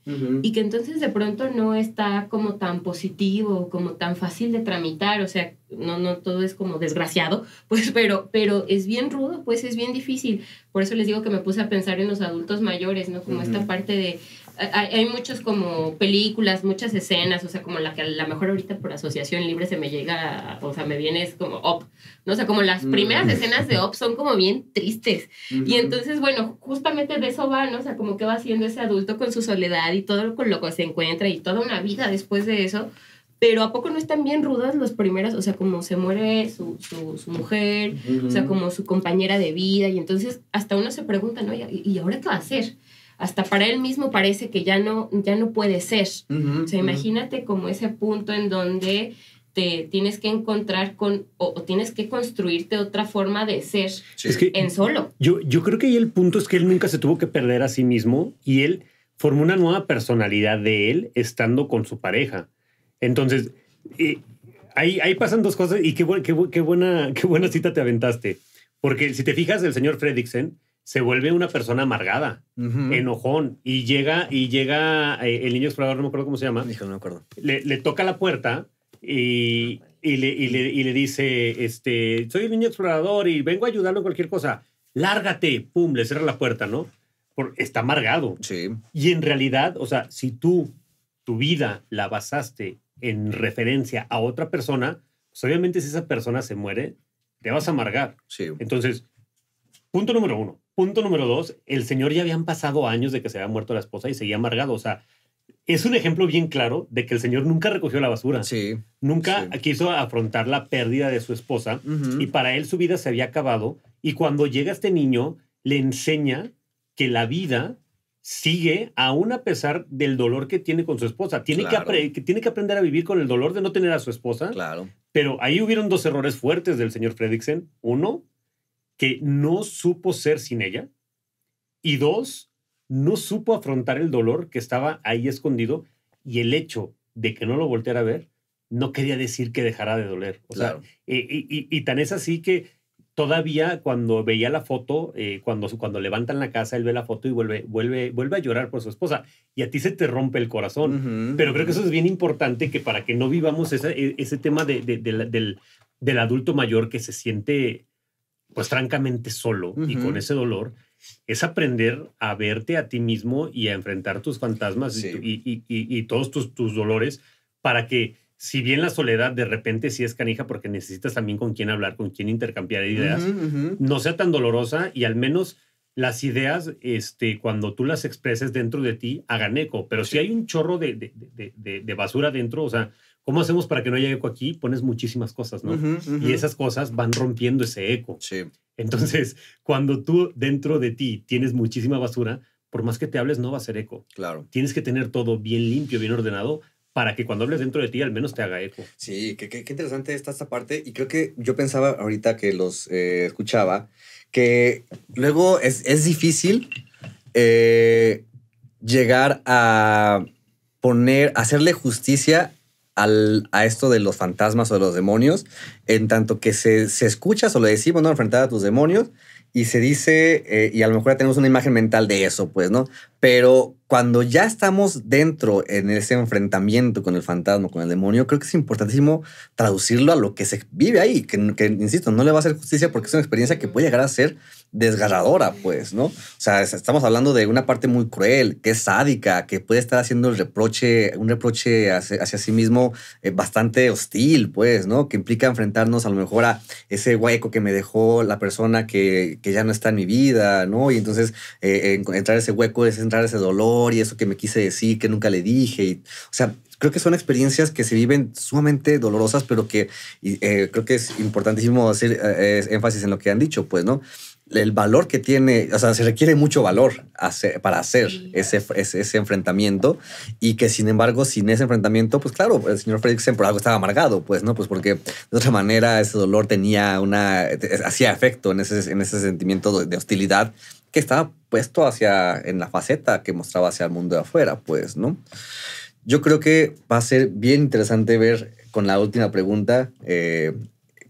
y que entonces de pronto no está como tan positivo, como tan fácil de tramitar, o sea, no todo es como desgraciado, pues, pero es bien rudo, pues es bien difícil. Por eso les digo que me puse a pensar en los adultos mayores, ¿no? Como esta parte de... Hay muchos como películas, muchas escenas, o sea, como la que a lo mejor ahorita por asociación libre se me llega, o sea, me viene es como Up, ¿no? O sea, como las primeras escenas de Up son como bien tristes. Y entonces, bueno, justamente de eso va, ¿no? O sea, como que va siendo ese adulto con su soledad y todo con lo que se encuentra y toda una vida después de eso. Pero ¿a poco no están bien rudas los primeros? O sea, como se muere su mujer, o sea, como su compañera de vida. Y entonces hasta uno se pregunta, ¿no? ¿Y ahora qué va a hacer? Hasta para él mismo parece que ya no puede ser. O sea, imagínate como ese punto en donde te tienes que encontrar con o tienes que construirte otra forma de ser es que en solo. Yo creo que ahí el punto es que él nunca se tuvo que perder a sí mismo y él formó una nueva personalidad de él estando con su pareja. Entonces, ahí pasan dos cosas y qué buena cita te aventaste. Porque si te fijas, el señor Fredricksen se vuelve una persona amargada, enojón, y llega el niño explorador, no me acuerdo cómo se llama. Hijo, no me acuerdo. Le toca la puerta y le dice, soy el niño explorador y vengo a ayudarlo en cualquier cosa. Lárgate, pum, le cierra la puerta, ¿no? Está amargado. Sí. Y en realidad, o sea, si tu vida la basaste en referencia a otra persona, pues obviamente si esa persona se muere, te vas a amargar. Sí. Entonces, punto número 1. Punto número 2, el señor ya habían pasado años de que se había muerto la esposa y seguía amargado. O sea, es un ejemplo bien claro de que el señor nunca recogió la basura. Sí. Nunca quiso afrontar la pérdida de su esposa y para él su vida se había acabado. Y cuando llega este niño, le enseña que la vida sigue aún a pesar del dolor que tiene con su esposa. Tiene que aprender a vivir con el dolor de no tener a su esposa. Claro. Pero ahí hubieron dos errores fuertes del señor Fredricksen. Uno, que no supo ser sin ella. Y dos, no supo afrontar el dolor que estaba ahí escondido. Y el hecho de que no lo volteara a ver no quería decir que dejara de doler. O sea, y tan es así que todavía cuando veía la foto, cuando levantan la casa, él ve la foto y vuelve a llorar por su esposa. Y a ti se te rompe el corazón. Pero creo que eso es bien importante, que para que no vivamos ese tema del adulto mayor que se siente pues francamente solo y con ese dolor, es aprender a verte a ti mismo y a enfrentar tus fantasmas y todos tus dolores, para que, si bien la soledad de repente sí es canija porque necesitas también con quién hablar, con quién intercambiar ideas, no sea tan dolorosa, y al menos las ideas, cuando tú las expreses dentro de ti, hagan eco. Pero si hay un chorro de basura dentro, o sea, ¿cómo hacemos para que no haya eco aquí? Pones muchísimas cosas, ¿no? Y esas cosas van rompiendo ese eco. Sí. Entonces, cuando tú dentro de ti tienes muchísima basura, por más que te hables, no va a ser eco. Claro. Tienes que tener todo bien limpio, bien ordenado, para que cuando hables dentro de ti, al menos te haga eco. Sí, qué interesante está esta parte. Y creo que yo pensaba ahorita que los escuchaba, que luego es difícil llegar a hacerle justicia a esto de los fantasmas o de los demonios, en tanto que se escucha, o lo decimos, ¿no? Enfrentar a tus demonios, y se dice, y a lo mejor ya tenemos una imagen mental de eso, pues, ¿no? Pero cuando ya estamos dentro en ese enfrentamiento con el fantasma, con el demonio, creo que es importantísimo traducirlo a lo que se vive ahí, que insisto, no le va a hacer justicia porque es una experiencia que puede llegar a ser desgarradora, pues, ¿no? O sea, estamos hablando de una parte muy cruel, que es sádica, que puede estar haciendo un reproche hacia sí mismo bastante hostil, pues, ¿no? Que implica enfrentarnos a lo mejor a ese hueco que me dejó la persona que ya no está en mi vida, ¿no? Y entonces entrar ese hueco es entrar ese dolor y eso que me quise decir, que nunca le dije. O sea, creo que son experiencias que se viven sumamente dolorosas, pero que creo que es importantísimo hacer énfasis en lo que han dicho, pues, ¿no? El valor que tiene, o sea, se requiere mucho valor para hacer ese enfrentamiento, y que sin embargo, sin ese enfrentamiento, pues claro, el señor Fredricksen por algo estaba amargado, pues, ¿no? Pues porque de otra manera ese dolor hacía efecto en ese sentimiento de hostilidad que estaba puesto en la faceta que mostraba hacia el mundo de afuera, pues, ¿no? Yo creo que va a ser bien interesante ver con la última pregunta,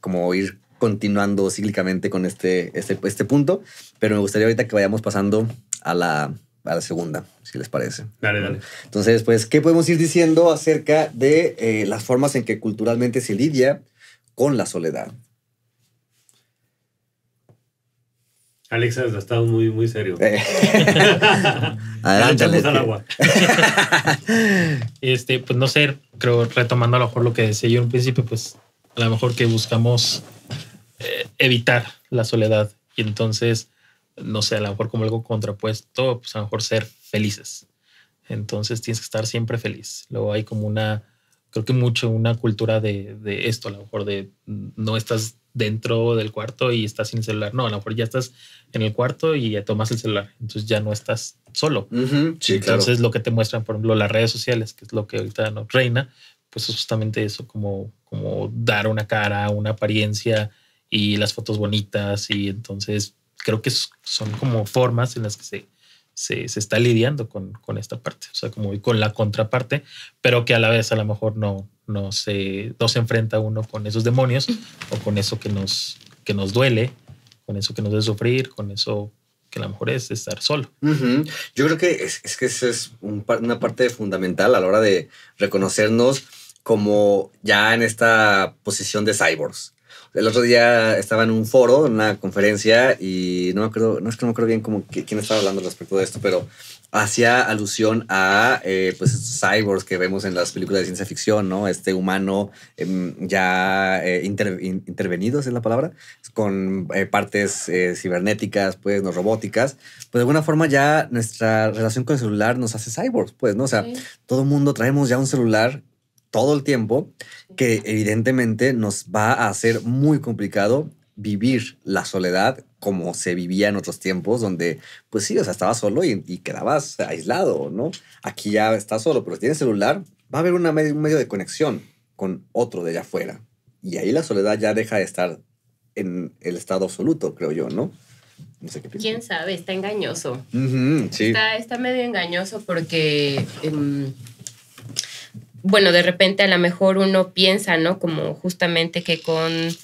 como ir continuando cíclicamente con este punto, pero me gustaría ahorita que vayamos pasando a la segunda, si les parece. Dale. Entonces, pues, ¿qué podemos ir diciendo acerca de las formas en que culturalmente se lidia con la soledad? Alexa ha estado muy, muy serio. Adelante, al agua. Pues no sé, creo, retomando a lo mejor lo que decía yo en un principio, pues a lo mejor que buscamos evitar la soledad, y entonces, no sé, a lo mejor como algo contrapuesto, pues a lo mejor ser felices. Entonces tienes que estar siempre feliz. Luego hay como creo que mucho una cultura de esto, a lo mejor de no estás dentro del cuarto y estás sin celular. No, a lo mejor ya estás en el cuarto y ya tomas el celular. Entonces ya no estás solo. Sí, entonces claro. lo que te muestran, por ejemplo, las redes sociales, que es lo que ahorita nos reina, pues es justamente eso, como dar una cara, una apariencia y las fotos bonitas. Y entonces creo que son como formas en las que se está lidiando con esta parte, o sea, como con la contraparte, pero que a la vez a lo mejor no se enfrenta uno con esos demonios o con eso que nos duele, con eso que nos debe sufrir, con eso que a lo mejor es estar solo. Yo creo que es que esa es una parte fundamental a la hora de reconocernos como ya en esta posición de cyborgs. El otro día estaba en un foro, en una conferencia, y no me acuerdo bien quién estaba hablando respecto de esto, pero hacía alusión a pues estos cyborgs que vemos en las películas de ciencia ficción, ¿no? Este humano ya intervenidos, es la palabra, con partes cibernéticas, pues, no robóticas. Pues de alguna forma ya nuestra relación con el celular nos hace cyborgs, pues, ¿no? O sea, todo el mundo traemos ya un celular todo el tiempo, que evidentemente nos va a hacer muy complicado vivir la soledad como se vivía en otros tiempos, donde, pues sí, o sea, estabas solo y quedabas aislado, ¿no? Aquí ya estás solo, pero si tienes celular, va a haber un medio de conexión con otro de allá afuera. Y ahí la soledad ya deja de estar en el estado absoluto, creo yo, ¿no? No sé qué piensas. ¿Quién sabe? Está engañoso. Sí. Está medio engañoso porque... bueno, de repente a lo mejor uno piensa, ¿no? Como justamente que con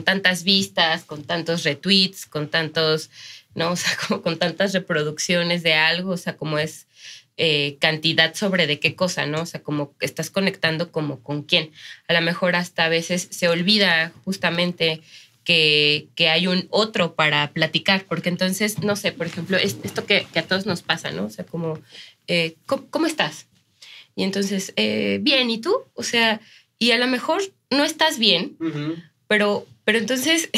tantas vistas, con tantos retweets, con tantos, ¿no? O sea, con tantas reproducciones de algo, o sea, como es cantidad sobre de qué cosa, ¿no? O sea, como estás conectando como con quién. A lo mejor hasta a veces se olvida justamente que hay un otro para platicar, porque entonces, no sé, por ejemplo, esto que a todos nos pasa, ¿no? O sea, como, ¿cómo estás? Y entonces, bien, ¿y tú? O sea, y a lo mejor no estás bien, pero entonces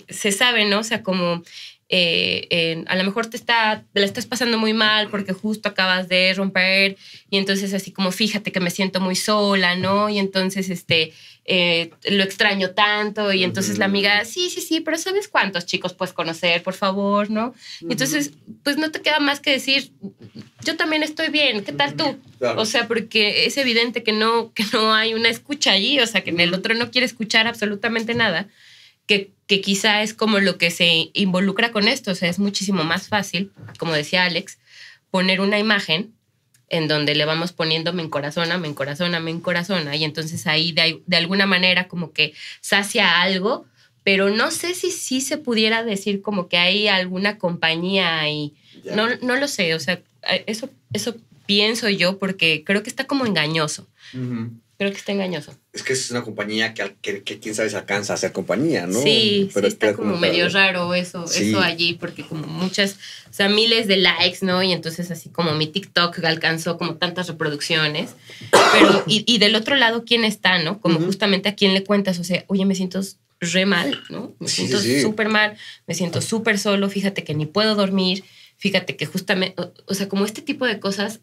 se sabe, ¿no? O sea, como a lo mejor te la estás pasando muy mal porque justo acabas de romper y entonces así como fíjate que me siento muy sola, ¿no? Y entonces lo extraño tanto y entonces la amiga, sí, pero ¿sabes cuántos chicos puedes conocer, por favor, no? Y entonces, pues no te queda más que decir, yo también estoy bien, ¿qué tal tú? Claro. O sea, porque es evidente que no hay una escucha allí, o sea, que el otro no quiere escuchar absolutamente nada, que quizá es como lo que se involucra con esto. O sea, es muchísimo más fácil, como decía Alex, poner una imagen en donde le vamos poniendo me encorazona, y entonces ahí de alguna manera como que sacia algo, pero no sé si sí se pudiera decir como que hay alguna compañía ahí. No lo sé, o sea, eso pienso yo porque creo que está como engañoso. Creo que está engañoso. Es que es una compañía que quién sabe si alcanza a ser compañía, ¿no? Sí, pero sí está como medio raro eso allí, porque como muchas, o sea, miles de likes, ¿no? Y entonces así como mi TikTok alcanzó como tantas reproducciones. Pero, y del otro lado, ¿quién está, no? Como justamente a quién le cuentas, o sea, oye, me siento re mal, ¿no? Me siento súper mal, me siento súper solo, fíjate que ni puedo dormir, fíjate que justamente, o sea, como este tipo de cosas,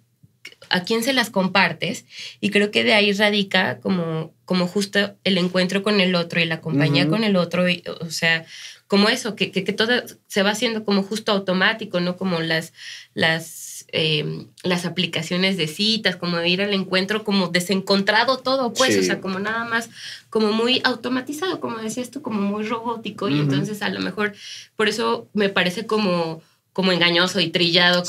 a quién se las compartes, y creo que de ahí radica como justo el encuentro con el otro y la compañía con el otro, o sea, como eso, que todo se va haciendo como justo automático, ¿no? Como las aplicaciones de citas, como de ir al encuentro, como desencontrado todo, pues, o sea, como nada más, como muy automatizado, como decías tú, como muy robótico, y entonces a lo mejor, por eso me parece como engañoso y trillado,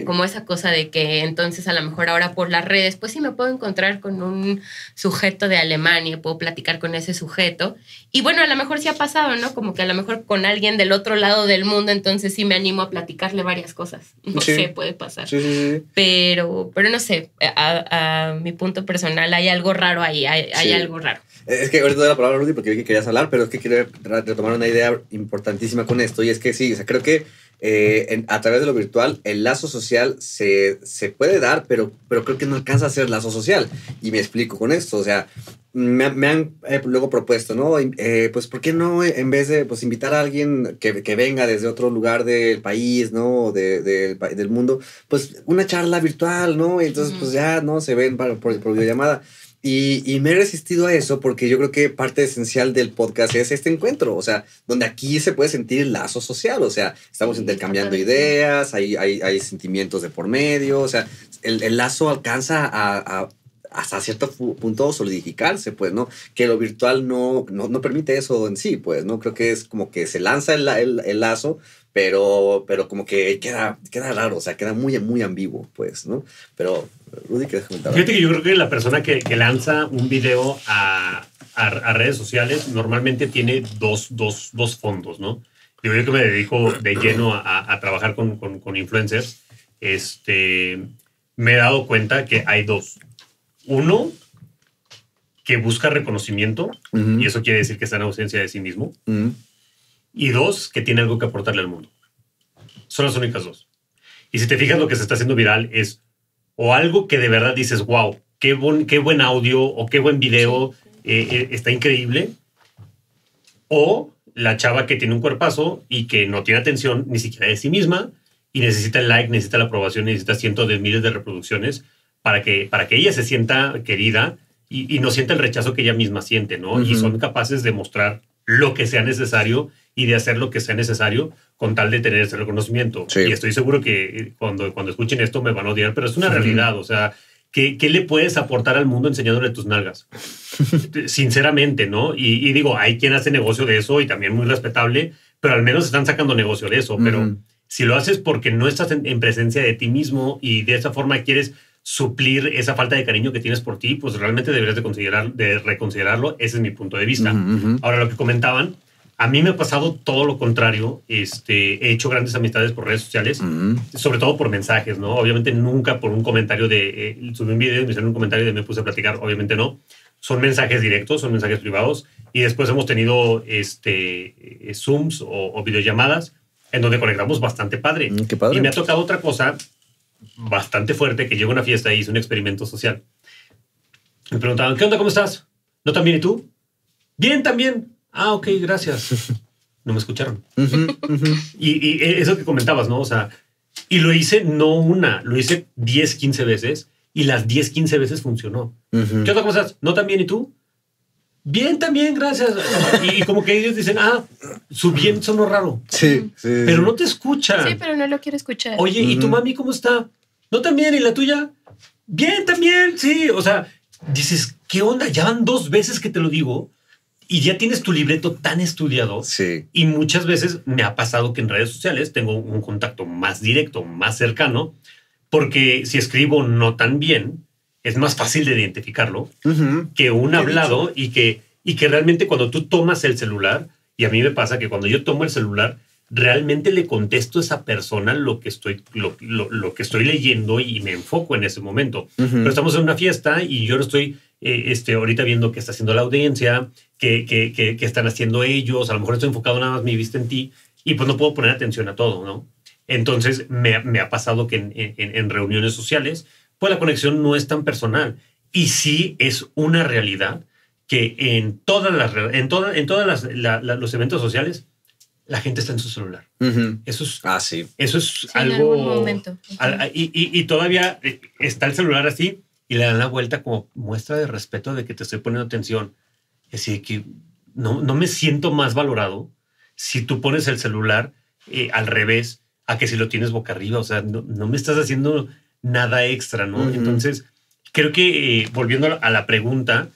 como esa cosa de que entonces a lo mejor ahora por las redes, pues sí me puedo encontrar con un sujeto de Alemania, puedo platicar con ese sujeto. Y bueno, a lo mejor sí ha pasado, ¿no? Como que a lo mejor con alguien del otro lado del mundo, entonces sí me animo a platicarle varias cosas. No sé, puede pasar. Sí. Pero no sé, a mi punto personal hay algo raro ahí, hay algo raro. Es que ahorita doy la palabra, Rudy, porque vi que querías hablar, pero es que quiero retomar una idea importantísima con esto, y es que sí, o sea, creo que a través de lo virtual el lazo social se puede dar, pero creo que no alcanza a ser lazo social, y me explico con esto. O sea, me han luego propuesto, ¿no? Pues ¿por qué no, en vez de pues invitar a alguien que venga desde otro lugar del país, ¿no? Del mundo, pues una charla virtual, ¿no? Y entonces pues ya, ¿no? Se ven por videollamada. Y me he resistido a eso porque yo creo que parte esencial del podcast es este encuentro, o sea, donde aquí se puede sentir el lazo social, o sea, estamos intercambiando ideas, hay sentimientos de por medio, o sea, el lazo alcanza hasta cierto punto solidificarse, pues, ¿no? Que lo virtual no permite eso en sí, pues, ¿no? Creo que es como que se lanza el lazo, pero como que queda raro, o sea, queda muy, muy ambiguo, pues, ¿no? Pero, Rudy, ¿quieres comentar? Fíjate que yo creo que la persona que lanza un video a redes sociales normalmente tiene dos fondos, ¿no? Yo que me dedico de lleno a trabajar con influencers, me he dado cuenta que hay dos. Uno, que busca reconocimiento, y eso quiere decir que está en ausencia de sí mismo. Y dos, que tiene algo que aportarle al mundo. Son las únicas dos. Y si te fijas, lo que se está haciendo viral es o algo que de verdad dices, wow, qué buen audio o qué buen video, está increíble. O la chava que tiene un cuerpazo y que no tiene atención ni siquiera de sí misma y necesita el like, necesita la aprobación, necesita cientos de miles de reproducciones para que ella se sienta querida y no sienta el rechazo que ella misma siente, ¿no? Y son capaces de mostrar lo que sea necesario y de hacer lo que sea necesario con tal de tener ese reconocimiento. Sí. Y estoy seguro que cuando escuchen esto me van a odiar, pero es una realidad. O sea, ¿qué le puedes aportar al mundo enseñándole tus nalgas? Sinceramente, ¿no? Y digo, hay quien hace negocio de eso y también muy respetable, pero al menos están sacando negocio de eso. Pero si lo haces porque no estás en presencia de ti mismo y de esa forma quieres suplir esa falta de cariño que tienes por ti, pues realmente deberías de reconsiderarlo. Ese es mi punto de vista. Ahora, lo que comentaban, A mí me ha pasado todo lo contrario. He hecho grandes amistades por redes sociales, sobre todo por mensajes, ¿no? Obviamente nunca por un comentario de... subí un video y me hicieron un comentario y me puse a platicar. Obviamente no. Son mensajes directos, son mensajes privados. Y después hemos tenido Zooms o videollamadas en donde conectamos bastante padre. Qué padre. Y me ha tocado otra cosa bastante fuerte, que llego a una fiesta y hice un experimento social. Me preguntaban, ¿qué onda? ¿Cómo estás? ¿No tan bien? ¿Y tú? Bien, también. Ah, ok, gracias. No me escucharon. Y eso que comentabas, ¿no? O sea, y lo hice no una, lo hice 10, 15 veces y las 10, 15 veces funcionó. ¿Qué onda? ¿Cómo estás? ¿No tan bien? ¿Y tú? Bien, también, gracias. Y como que ellos dicen, su bien sonó raro. Sí. Pero no te escucha. Sí, pero no lo quiero escuchar. Oye, ¿y tu mami cómo está? ¿No tan bien? ¿Y la tuya? Bien, también, sí. O sea, dices, ¿qué onda? Ya van 2 veces que te lo digo. Y ya tienes tu libreto tan estudiado. Sí. Y muchas veces me ha pasado que en redes sociales tengo un contacto más directo, más cercano, porque si escribo no tan bien, es más fácil de identificarlo que un hablado y que realmente cuando tú tomas el celular, y a mí me pasa que cuando yo tomo el celular, realmente le contesto a esa persona lo que estoy leyendo y me enfoco en ese momento. Pero estamos en una fiesta y yo no estoy ahorita viendo qué está haciendo la audiencia, qué están haciendo ellos. A lo mejor estoy enfocado nada más mi vista en ti y pues no puedo poner atención a todo, ¿no? Entonces me ha pasado que en reuniones sociales pues la conexión no es tan personal. Y sí es una realidad que en todos los eventos sociales la gente está en su celular. Eso es, sí. Eso es Sí, algo... en algún momento. Y todavía está el celular así y le dan la vuelta como muestra de respeto de que te estoy poniendo atención. Es decir, que no me siento más valorado si tú pones el celular al revés a que si lo tienes boca arriba. O sea, no me estás haciendo nada extra, ¿no? Entonces, creo que volviendo a la pregunta,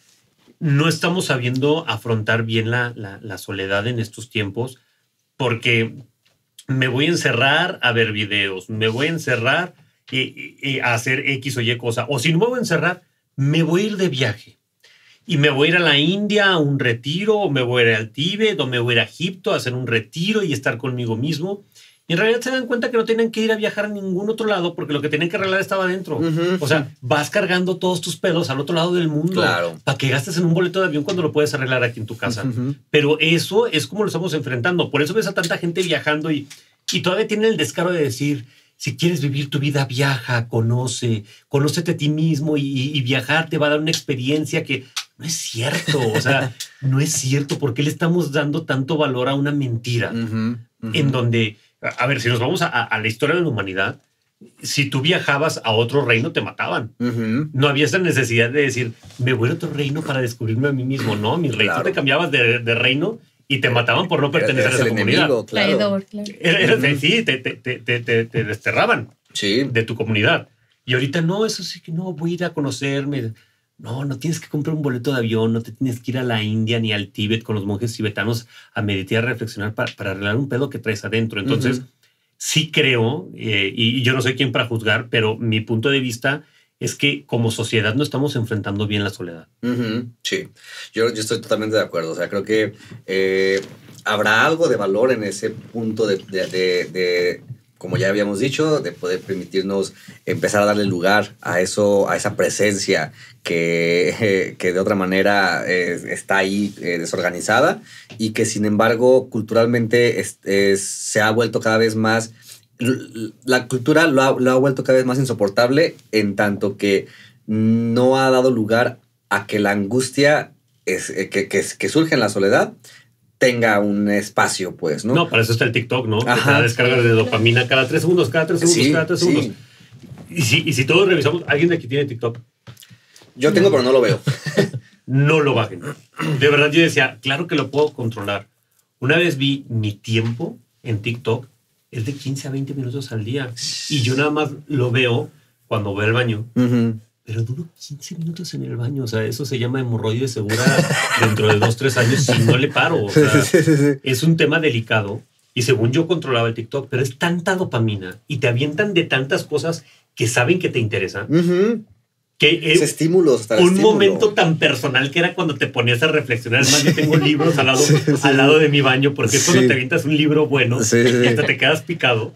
no estamos sabiendo afrontar bien la soledad en estos tiempos, porque me voy a encerrar a ver videos, me voy a encerrar a hacer X o Y cosa, o si no me voy a encerrar, me voy a ir de viaje y me voy a ir a la India a un retiro, o me voy a ir al Tíbet, o me voy a ir a Egipto a hacer un retiro y estar conmigo mismo. Y en realidad se dan cuenta que no tienen que ir a viajar a ningún otro lado porque lo que tienen que arreglar estaba adentro. O sea, vas cargando todos tus pedos al otro lado del mundo para que gastes en un boleto de avión cuando lo puedes arreglar aquí en tu casa. Pero eso es como lo estamos enfrentando. Por eso ves a tanta gente viajando y todavía tienen el descaro de decir, si quieres vivir tu vida, viaja, conócete a ti mismo y viajar te va a dar una experiencia que no es cierto. O sea, no es cierto. ¿Por qué le estamos dando tanto valor a una mentira? En donde... A ver, si nos vamos a la historia de la humanidad, si tú viajabas a otro reino, te mataban. No había esa necesidad de decir, me voy a otro reino para descubrirme a mí mismo. No, mi rey, tú te cambiabas de reino y te mataban por no pertenecer a esa comunidad. Enemigo, Traidor, claro. Sí, te desterraban de tu comunidad. Y ahorita no, eso sí que no, voy a ir a conocerme. No tienes que comprar un boleto de avión, no te tienes que ir a la India ni al Tíbet con los monjes tibetanos a meditar, a reflexionar para arreglar un pedo que traes adentro. Entonces, sí creo, y yo no soy quien para juzgar, pero mi punto de vista es que como sociedad no estamos enfrentando bien la soledad. Sí, yo estoy totalmente de acuerdo. O sea, creo que habrá algo de valor en ese punto de como ya habíamos dicho, de poder permitirnos empezar a darle lugar a eso, a esa presencia que de otra manera está ahí desorganizada y que sin embargo culturalmente se ha vuelto cada vez más, la cultura lo ha vuelto cada vez más insoportable en tanto que no ha dado lugar a que la angustia que surge en la soledad tenga un espacio, pues, ¿no? No, para eso está el TikTok, ¿no? Que te da descargas de dopamina cada 3 segundos, cada 3 segundos. Sí. Y si todos revisamos, ¿alguien de aquí tiene TikTok? Yo tengo, pero no lo veo. No lo bajen. De verdad, yo decía, claro que lo puedo controlar. Una vez vi mi tiempo en TikTok, es de 15 a 20 minutos al día. Y yo nada más lo veo cuando voy al baño. Pero duro 15 minutos en el baño. O sea, eso se llama hemorroides segura dentro de 2-3 años si no le paro. O sea, es un tema delicado. Y según yo controlaba el TikTok, pero es tanta dopamina y te avientan de tantas cosas que saben que te interesan, Ese estímulo. Un momento tan personal que era cuando te ponías a reflexionar. Es más, yo tengo libros al lado de mi baño, porque es cuando te avientas un libro bueno y hasta te quedas picado.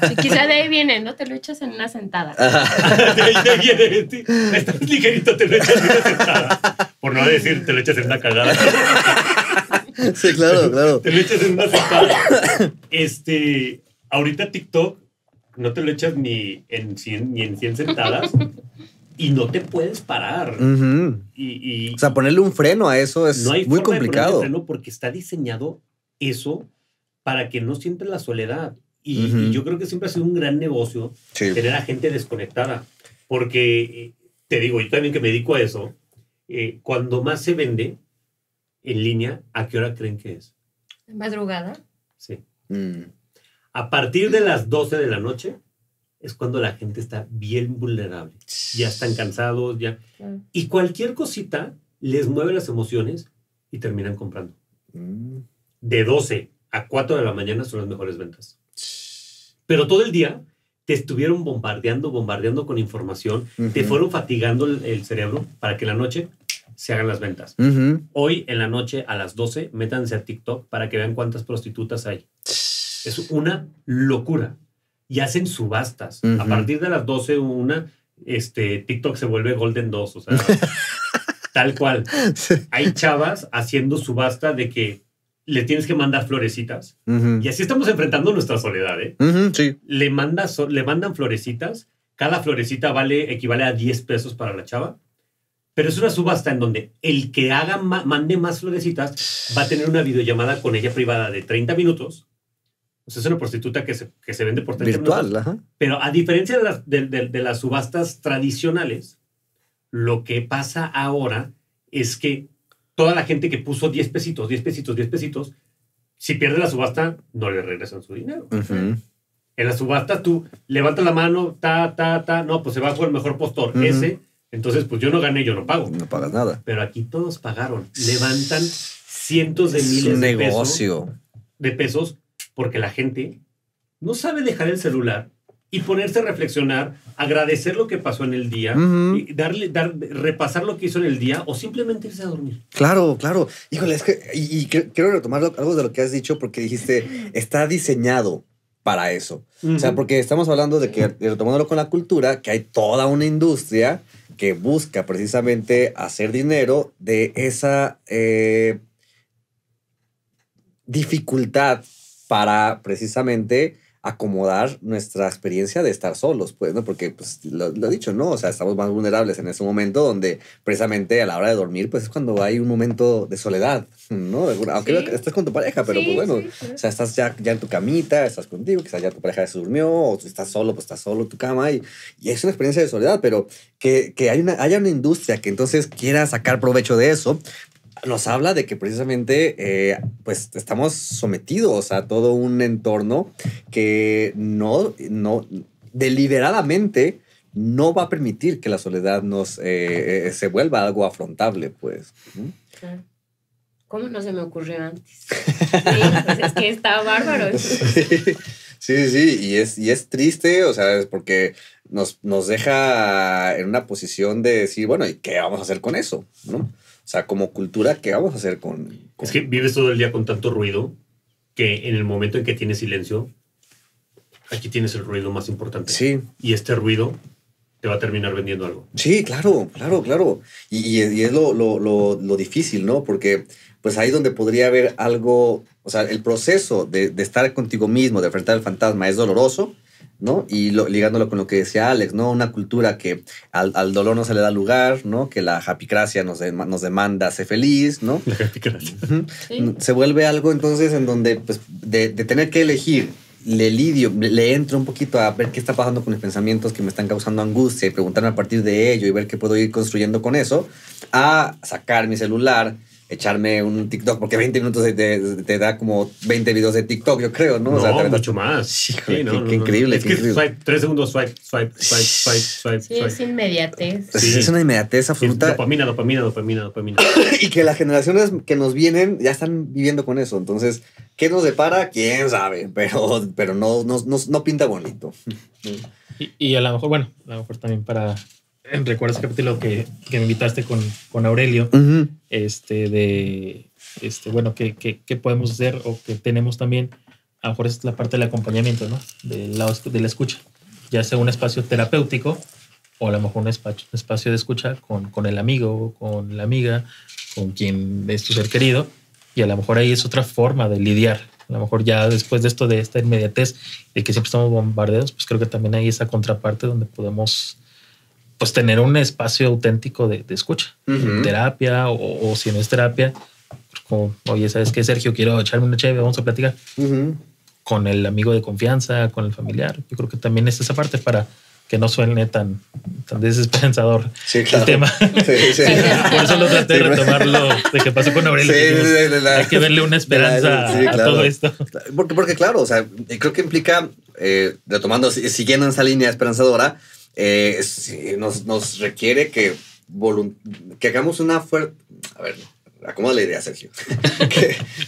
Sí, quizá de ahí viene, ¿no? Te lo echas en una sentada. De ahí viene. Sí. Estás ligerito, te lo echas en una sentada. Por no decir, te lo echas en una cagada. Sí, claro. Te lo echas en una sentada. Ahorita TikTok no te lo echas ni en 100 sentadas. Y no te puedes parar. O sea, ponerle un freno a eso es muy complicado. De freno porque está diseñado eso para que no sientas la soledad. Y yo creo que siempre ha sido un gran negocio tener a gente desconectada. Porque, te digo, yo también que me dedico a eso, cuando más se vende en línea, ¿a qué hora creen que es? ¿Madrugada? Sí. A partir de las 12 de la noche, es cuando la gente está bien vulnerable. Ya están cansados, ya. Y cualquier cosita les mueve las emociones y terminan comprando. De 12 a 4 de la mañana son las mejores ventas. Pero todo el día te estuvieron bombardeando con información, te fueron fatigando el cerebro para que en la noche se hagan las ventas. Hoy en la noche a las 12 métanse a TikTok para que vean cuántas prostitutas hay. Es una locura. Y hacen subastas. A partir de las 12, TikTok se vuelve Golden 2, o sea, tal cual. Hay chavas haciendo subasta de que le tienes que mandar florecitas. Y así estamos enfrentando nuestra soledad, ¿eh? Sí. Le mandan florecitas. Cada florecita equivale a 10 pesos para la chava. Pero es una subasta en donde el que mande más florecitas va a tener una videollamada con ella privada de 30 minutos. O sea, es una prostituta que se vende por 30 virtual, minutos. Ajá. Pero a diferencia de las subastas tradicionales, lo que pasa ahora es que toda la gente que puso 10 pesitos, si pierde la subasta, no le regresan su dinero. En la subasta tú levantas la mano, no, pues se va por el mejor postor, ese. Entonces, pues yo no gané, yo no pago. No pagas nada. Pero aquí todos pagaron. Levantan cientos de miles un de negocio. pesos porque la gente no sabe dejar el celular y ponerse a reflexionar, agradecer lo que pasó en el día, y repasar lo que hizo en el día o simplemente irse a dormir. Claro. Híjole, es que y quiero retomar algo de lo que has dicho porque dijiste, está diseñado para eso. O sea, porque estamos hablando de que, retomándolo con la cultura, que hay toda una industria que busca precisamente hacer dinero de esa dificultad para precisamente acomodar nuestra experiencia de estar solos, pues, ¿no? Porque, pues, lo he dicho, ¿no? O sea, estamos más vulnerables en ese momento donde precisamente a la hora de dormir, pues, es cuando hay un momento de soledad, ¿no? Aunque estés con tu pareja, pero, pues, bueno, o sea, estás ya en tu camita, estás contigo, quizás ya tu pareja se durmió, o tú estás solo, pues, estás solo en tu cama y es una experiencia de soledad, pero que haya una industria que entonces quiera sacar provecho de eso, nos habla de que precisamente pues estamos sometidos a todo un entorno que no deliberadamente no va a permitir que la soledad se vuelva algo afrontable, pues. ¿Cómo no se me ocurrió antes? Sí, pues es que está bárbaro. Sí, y es triste, o sea, es porque nos deja en una posición de decir, bueno, ¿y qué vamos a hacer con eso? ¿No? O sea, como cultura, ¿qué vamos a hacer con...? Es que vives todo el día con tanto ruido que en el momento en que tienes silencio, aquí tienes el ruido más importante. Sí. Y este ruido te va a terminar vendiendo algo. Sí, claro. Y es lo difícil, ¿no? Porque pues ahí donde podría haber algo... O sea, el proceso de estar contigo mismo, de enfrentar al fantasma es doloroso, ¿no? Y ligándolo con lo que decía Alex, ¿no? Una cultura que al dolor no se le da lugar, ¿no? Que la japicracia nos demanda ser feliz, ¿no? La japicracia. Sí. Se vuelve algo entonces en donde, pues, de tener que elegir, le entro un poquito a ver qué está pasando con mis pensamientos que me están causando angustia y preguntarme a partir de ello y ver qué puedo ir construyendo con eso, a sacar mi celular, echarme un TikTok, porque 20 minutos te da como 20 videos de TikTok, yo creo, ¿no? No, o sea, mucho más. Híjole, qué increíble. Es que swipe, 3 segundos, swipe. Sí, es inmediatez. Sí. Es una inmediatez absoluta. Dopamina. Y que las generaciones que nos vienen ya están viviendo con eso. Entonces, ¿qué nos depara? ¿Quién sabe? Pero no pinta bonito. Y a lo mejor, bueno, a lo mejor también para recuerdo ese capítulo que me invitaste con Aurelio, Uh-huh. bueno, ¿qué podemos hacer o que tenemos también? A lo mejor es la parte del acompañamiento, ¿no? De la escucha, ya sea un espacio terapéutico o a lo mejor un espacio de escucha con el amigo, con la amiga, con quien es tu ser querido, y a lo mejor ahí es otra forma de lidiar. A lo mejor ya después de esto, de esta inmediatez, de que siempre estamos bombardeados, pues creo que también hay esa contraparte donde podemos pues tener un espacio auténtico de escucha, Uh-huh. terapia o si no es terapia, como, oye, ¿sabes qué, Sergio? Quiero echarme una chévere, vamos a platicar. Uh-huh. Con el amigo de confianza, con el familiar. Yo creo que también es esa parte para que no suene tan desesperanzador Sí, claro. el tema. Sí, sí. Por eso lo traté de retomarlo de que pasó con Aurelio. Sí, que dijimos, hay hay que verle una esperanza sí, a claro. todo esto. Porque claro, o sea, creo que implica, retomando, siguiendo en esa línea esperanzadora, nos requiere que hagamos una fuerte... A ver, acomoda la idea, Sergio.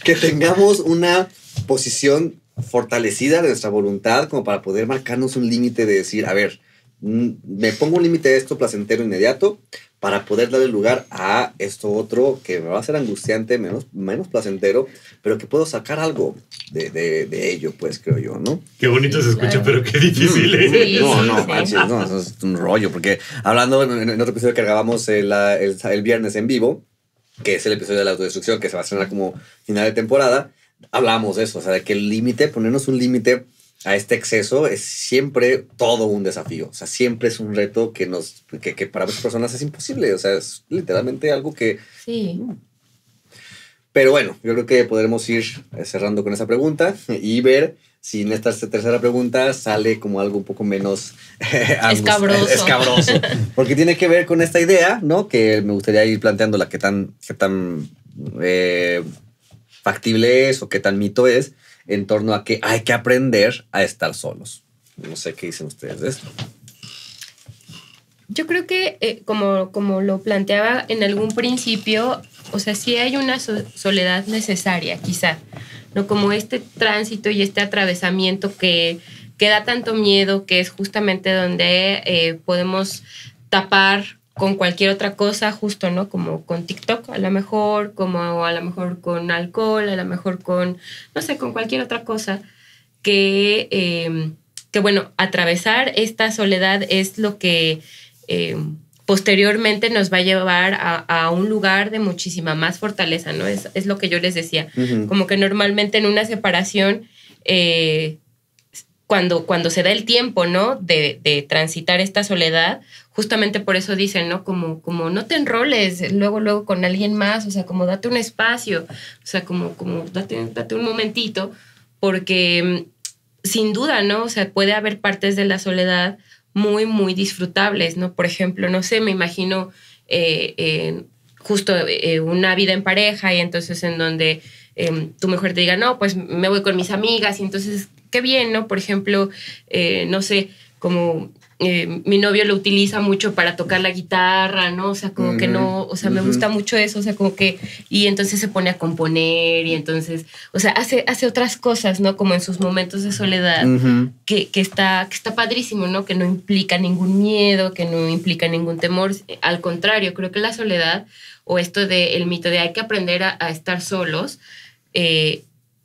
que tengamos una posición fortalecida de nuestra voluntad como para poder marcarnos un límite de decir, a ver, me pongo un límite de esto placentero inmediato para poder darle lugar a esto otro que me va a ser angustiante, menos placentero, pero que puedo sacar algo de ello, pues creo yo, ¿no? Qué bonito se escucha, Claro. pero qué difícil, ¿eh? Sí, No, sí. manches, no, eso es un rollo, porque hablando en otro episodio que grabamos el viernes en vivo, que es el episodio de la autodestrucción, que se va a estrenar como final de temporada, hablamos de eso, o sea, de que el límite, ponernos un límite a este exceso es siempre todo un desafío, o sea, siempre es un reto que para muchas personas es imposible, o sea, es literalmente algo que... Sí. Pero bueno, yo creo que podremos ir cerrando con esa pregunta y ver si en esta tercera pregunta sale como algo un poco menos escabroso. Porque tiene que ver con esta idea, ¿no? Que me gustaría ir planteando qué tan factible es o qué tan mito es en torno a que hay que aprender a estar solos. No sé qué dicen ustedes de esto. Yo creo que como lo planteaba en algún principio, o sea, sí hay una soledad necesaria, quizá, ¿no? Como este tránsito y este atravesamiento que da tanto miedo, que es justamente donde podemos tapar con cualquier otra cosa, justo, ¿no? Como con TikTok, a lo mejor, como a lo mejor con alcohol, a lo mejor con, no sé, con cualquier otra cosa, que bueno, atravesar esta soledad es lo que posteriormente nos va a llevar a un lugar de muchísima más fortaleza, ¿no? Es lo que yo les decía. Uh-huh. Como que normalmente en una separación, cuando se da el tiempo, ¿no? De transitar esta soledad, justamente por eso dicen, ¿no? Como no te enroles luego con alguien más, o sea, como date un espacio, o sea, como date un momentito, porque sin duda, ¿no? O sea, puede haber partes de la soledad muy, muy disfrutables, ¿no? Por ejemplo, no sé, me imagino justo una vida en pareja y entonces en donde tu mujer te diga, no, pues me voy con mis amigas y entonces, qué bien, ¿no? Por ejemplo, no sé, como mi novio lo utiliza mucho para tocar la guitarra, ¿no? O sea, como que no, o sea, me gusta mucho eso, o sea, como que, y entonces se pone a componer y entonces, o sea, hace otras cosas, ¿no? Como en sus momentos de soledad, Uh-huh. que está padrísimo, ¿no? Que no implica ningún miedo, que no implica ningún temor. Al contrario, creo que la soledad o esto del mito de hay que aprender a estar solos,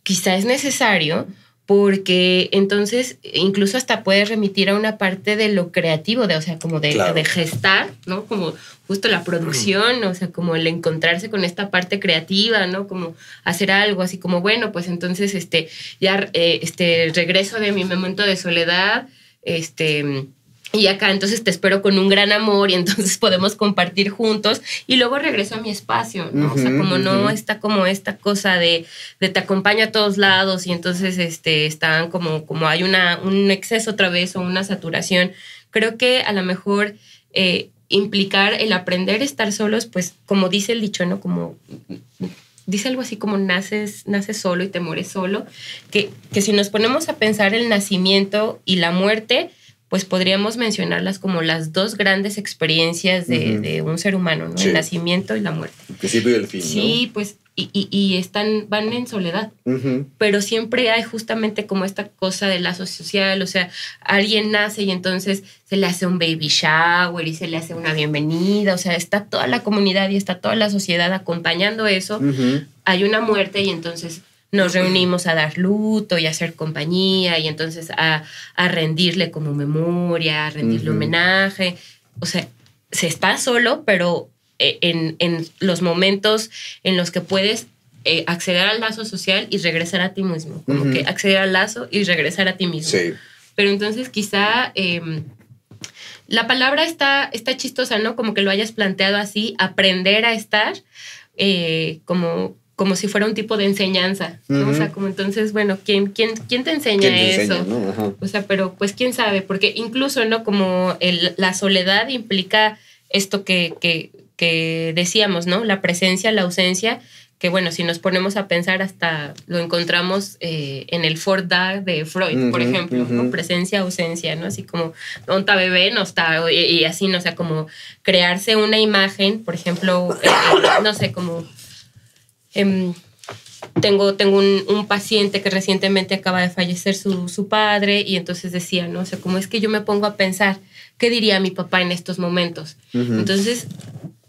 quizá es necesario porque entonces incluso hasta puedes remitir a una parte de lo creativo, o sea, como Claro. de gestar, ¿no? Como justo la producción, o sea, como el encontrarse con esta parte creativa, ¿no? Como hacer algo así como, bueno, pues entonces ya regreso de mi momento de soledad, y acá entonces te espero con un gran amor y entonces podemos compartir juntos y luego regreso a mi espacio, ¿no? O sea, como no está como esta cosa de te acompaño a todos lados y entonces están como hay un exceso otra vez o una saturación. Creo que a lo mejor implicar el aprender a estar solos, pues como dice el dicho, ¿no? Como dice algo así como naces solo y te mueres solo, que si nos ponemos a pensar el nacimiento y la muerte, pues podríamos mencionarlas como las dos grandes experiencias de un ser humano, ¿no? Sí. El nacimiento y la muerte. El principio y el fin, Sí, ¿no? pues y van en soledad. Pero siempre hay justamente como esta cosa del lazo social, o sea, alguien nace y entonces se le hace un baby shower y se le hace una bienvenida, o sea, está toda la comunidad y está toda la sociedad acompañando eso. Hay una muerte y entonces nos reunimos a dar luto y a hacer compañía y entonces a rendirle como memoria, a rendirle homenaje. O sea, se está solo, pero en los momentos en los que puedes acceder al lazo social y regresar a ti mismo. Como que acceder al lazo y regresar a ti mismo. Sí. Pero entonces quizá la palabra está chistosa, ¿no? Como que lo hayas planteado así, aprender a estar como si fuera un tipo de enseñanza, ¿no? O sea, como entonces, bueno, ¿quién te enseña eso? ¿No? O sea, pero pues quién sabe, porque incluso, ¿no? Como la soledad implica esto que decíamos, ¿no? La presencia, la ausencia, que bueno, si nos ponemos a pensar hasta lo encontramos en el Fort Da de Freud, por ejemplo, ¿no? Presencia, ausencia, ¿no? Así como, no está bebé, no está, y así, ¿no? O sea, como crearse una imagen, por ejemplo, no sé, como... Tengo un paciente que recientemente acaba de fallecer su padre y entonces decía, ¿no? O sea, como es que yo me pongo a pensar, ¿qué diría mi papá en estos momentos? Entonces,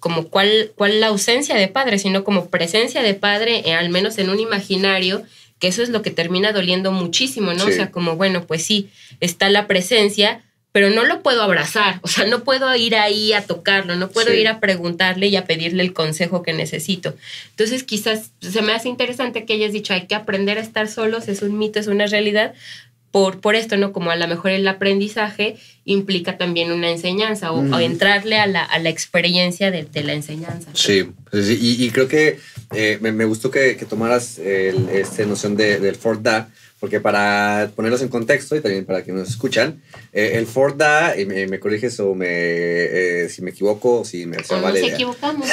como cuál la ausencia de padre, sino como presencia de padre, al menos en un imaginario, que eso es lo que termina doliendo muchísimo, ¿no? Sí. O sea, como, bueno, pues sí, está la presencia, pero no lo puedo abrazar, o sea, no puedo ir ahí a tocarlo, no puedo ir a preguntarle y a pedirle el consejo que necesito. Entonces, quizás se me hace interesante que hayas dicho, hay que aprender a estar solos, es un mito, es una realidad, por esto, ¿no? Como a lo mejor el aprendizaje implica también una enseñanza o entrarle a la experiencia de la enseñanza. Sí, y creo que me gustó que tomaras esta noción del Fort Da, porque para ponerlos en contexto y también para quienes nos escuchan, el Fort Da, y me corriges o si me equivoco, si me vale. Nos equivocamos.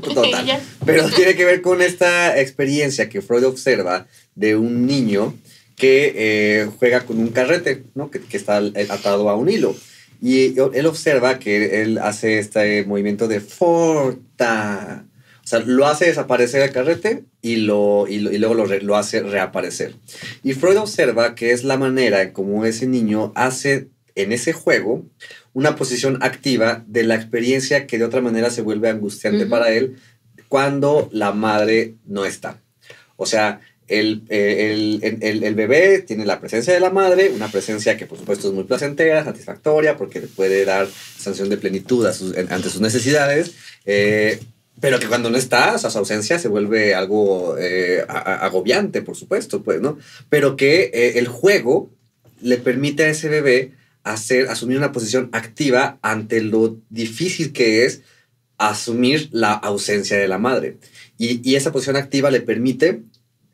Total. Pero tiene que ver con esta experiencia que Freud observa de un niño que juega con un carrete, ¿no? que está atado a un hilo. Y él observa que él hace este movimiento de Fort Da. O sea, lo hace desaparecer el carrete y luego lo hace reaparecer. Y Freud observa que es la manera en cómo ese niño hace en ese juego una posición activa de la experiencia que de otra manera se vuelve angustiante para él cuando la madre no está. O sea, el bebé tiene la presencia de la madre, una presencia que por supuesto es muy placentera, satisfactoria, porque le puede dar sensación de plenitud ante sus necesidades, pero que cuando no está, o sea, su ausencia se vuelve algo agobiante, por supuesto, pues, ¿no? Pero que el juego le permite a ese bebé asumir una posición activa ante lo difícil que es asumir la ausencia de la madre. Y esa posición activa le permite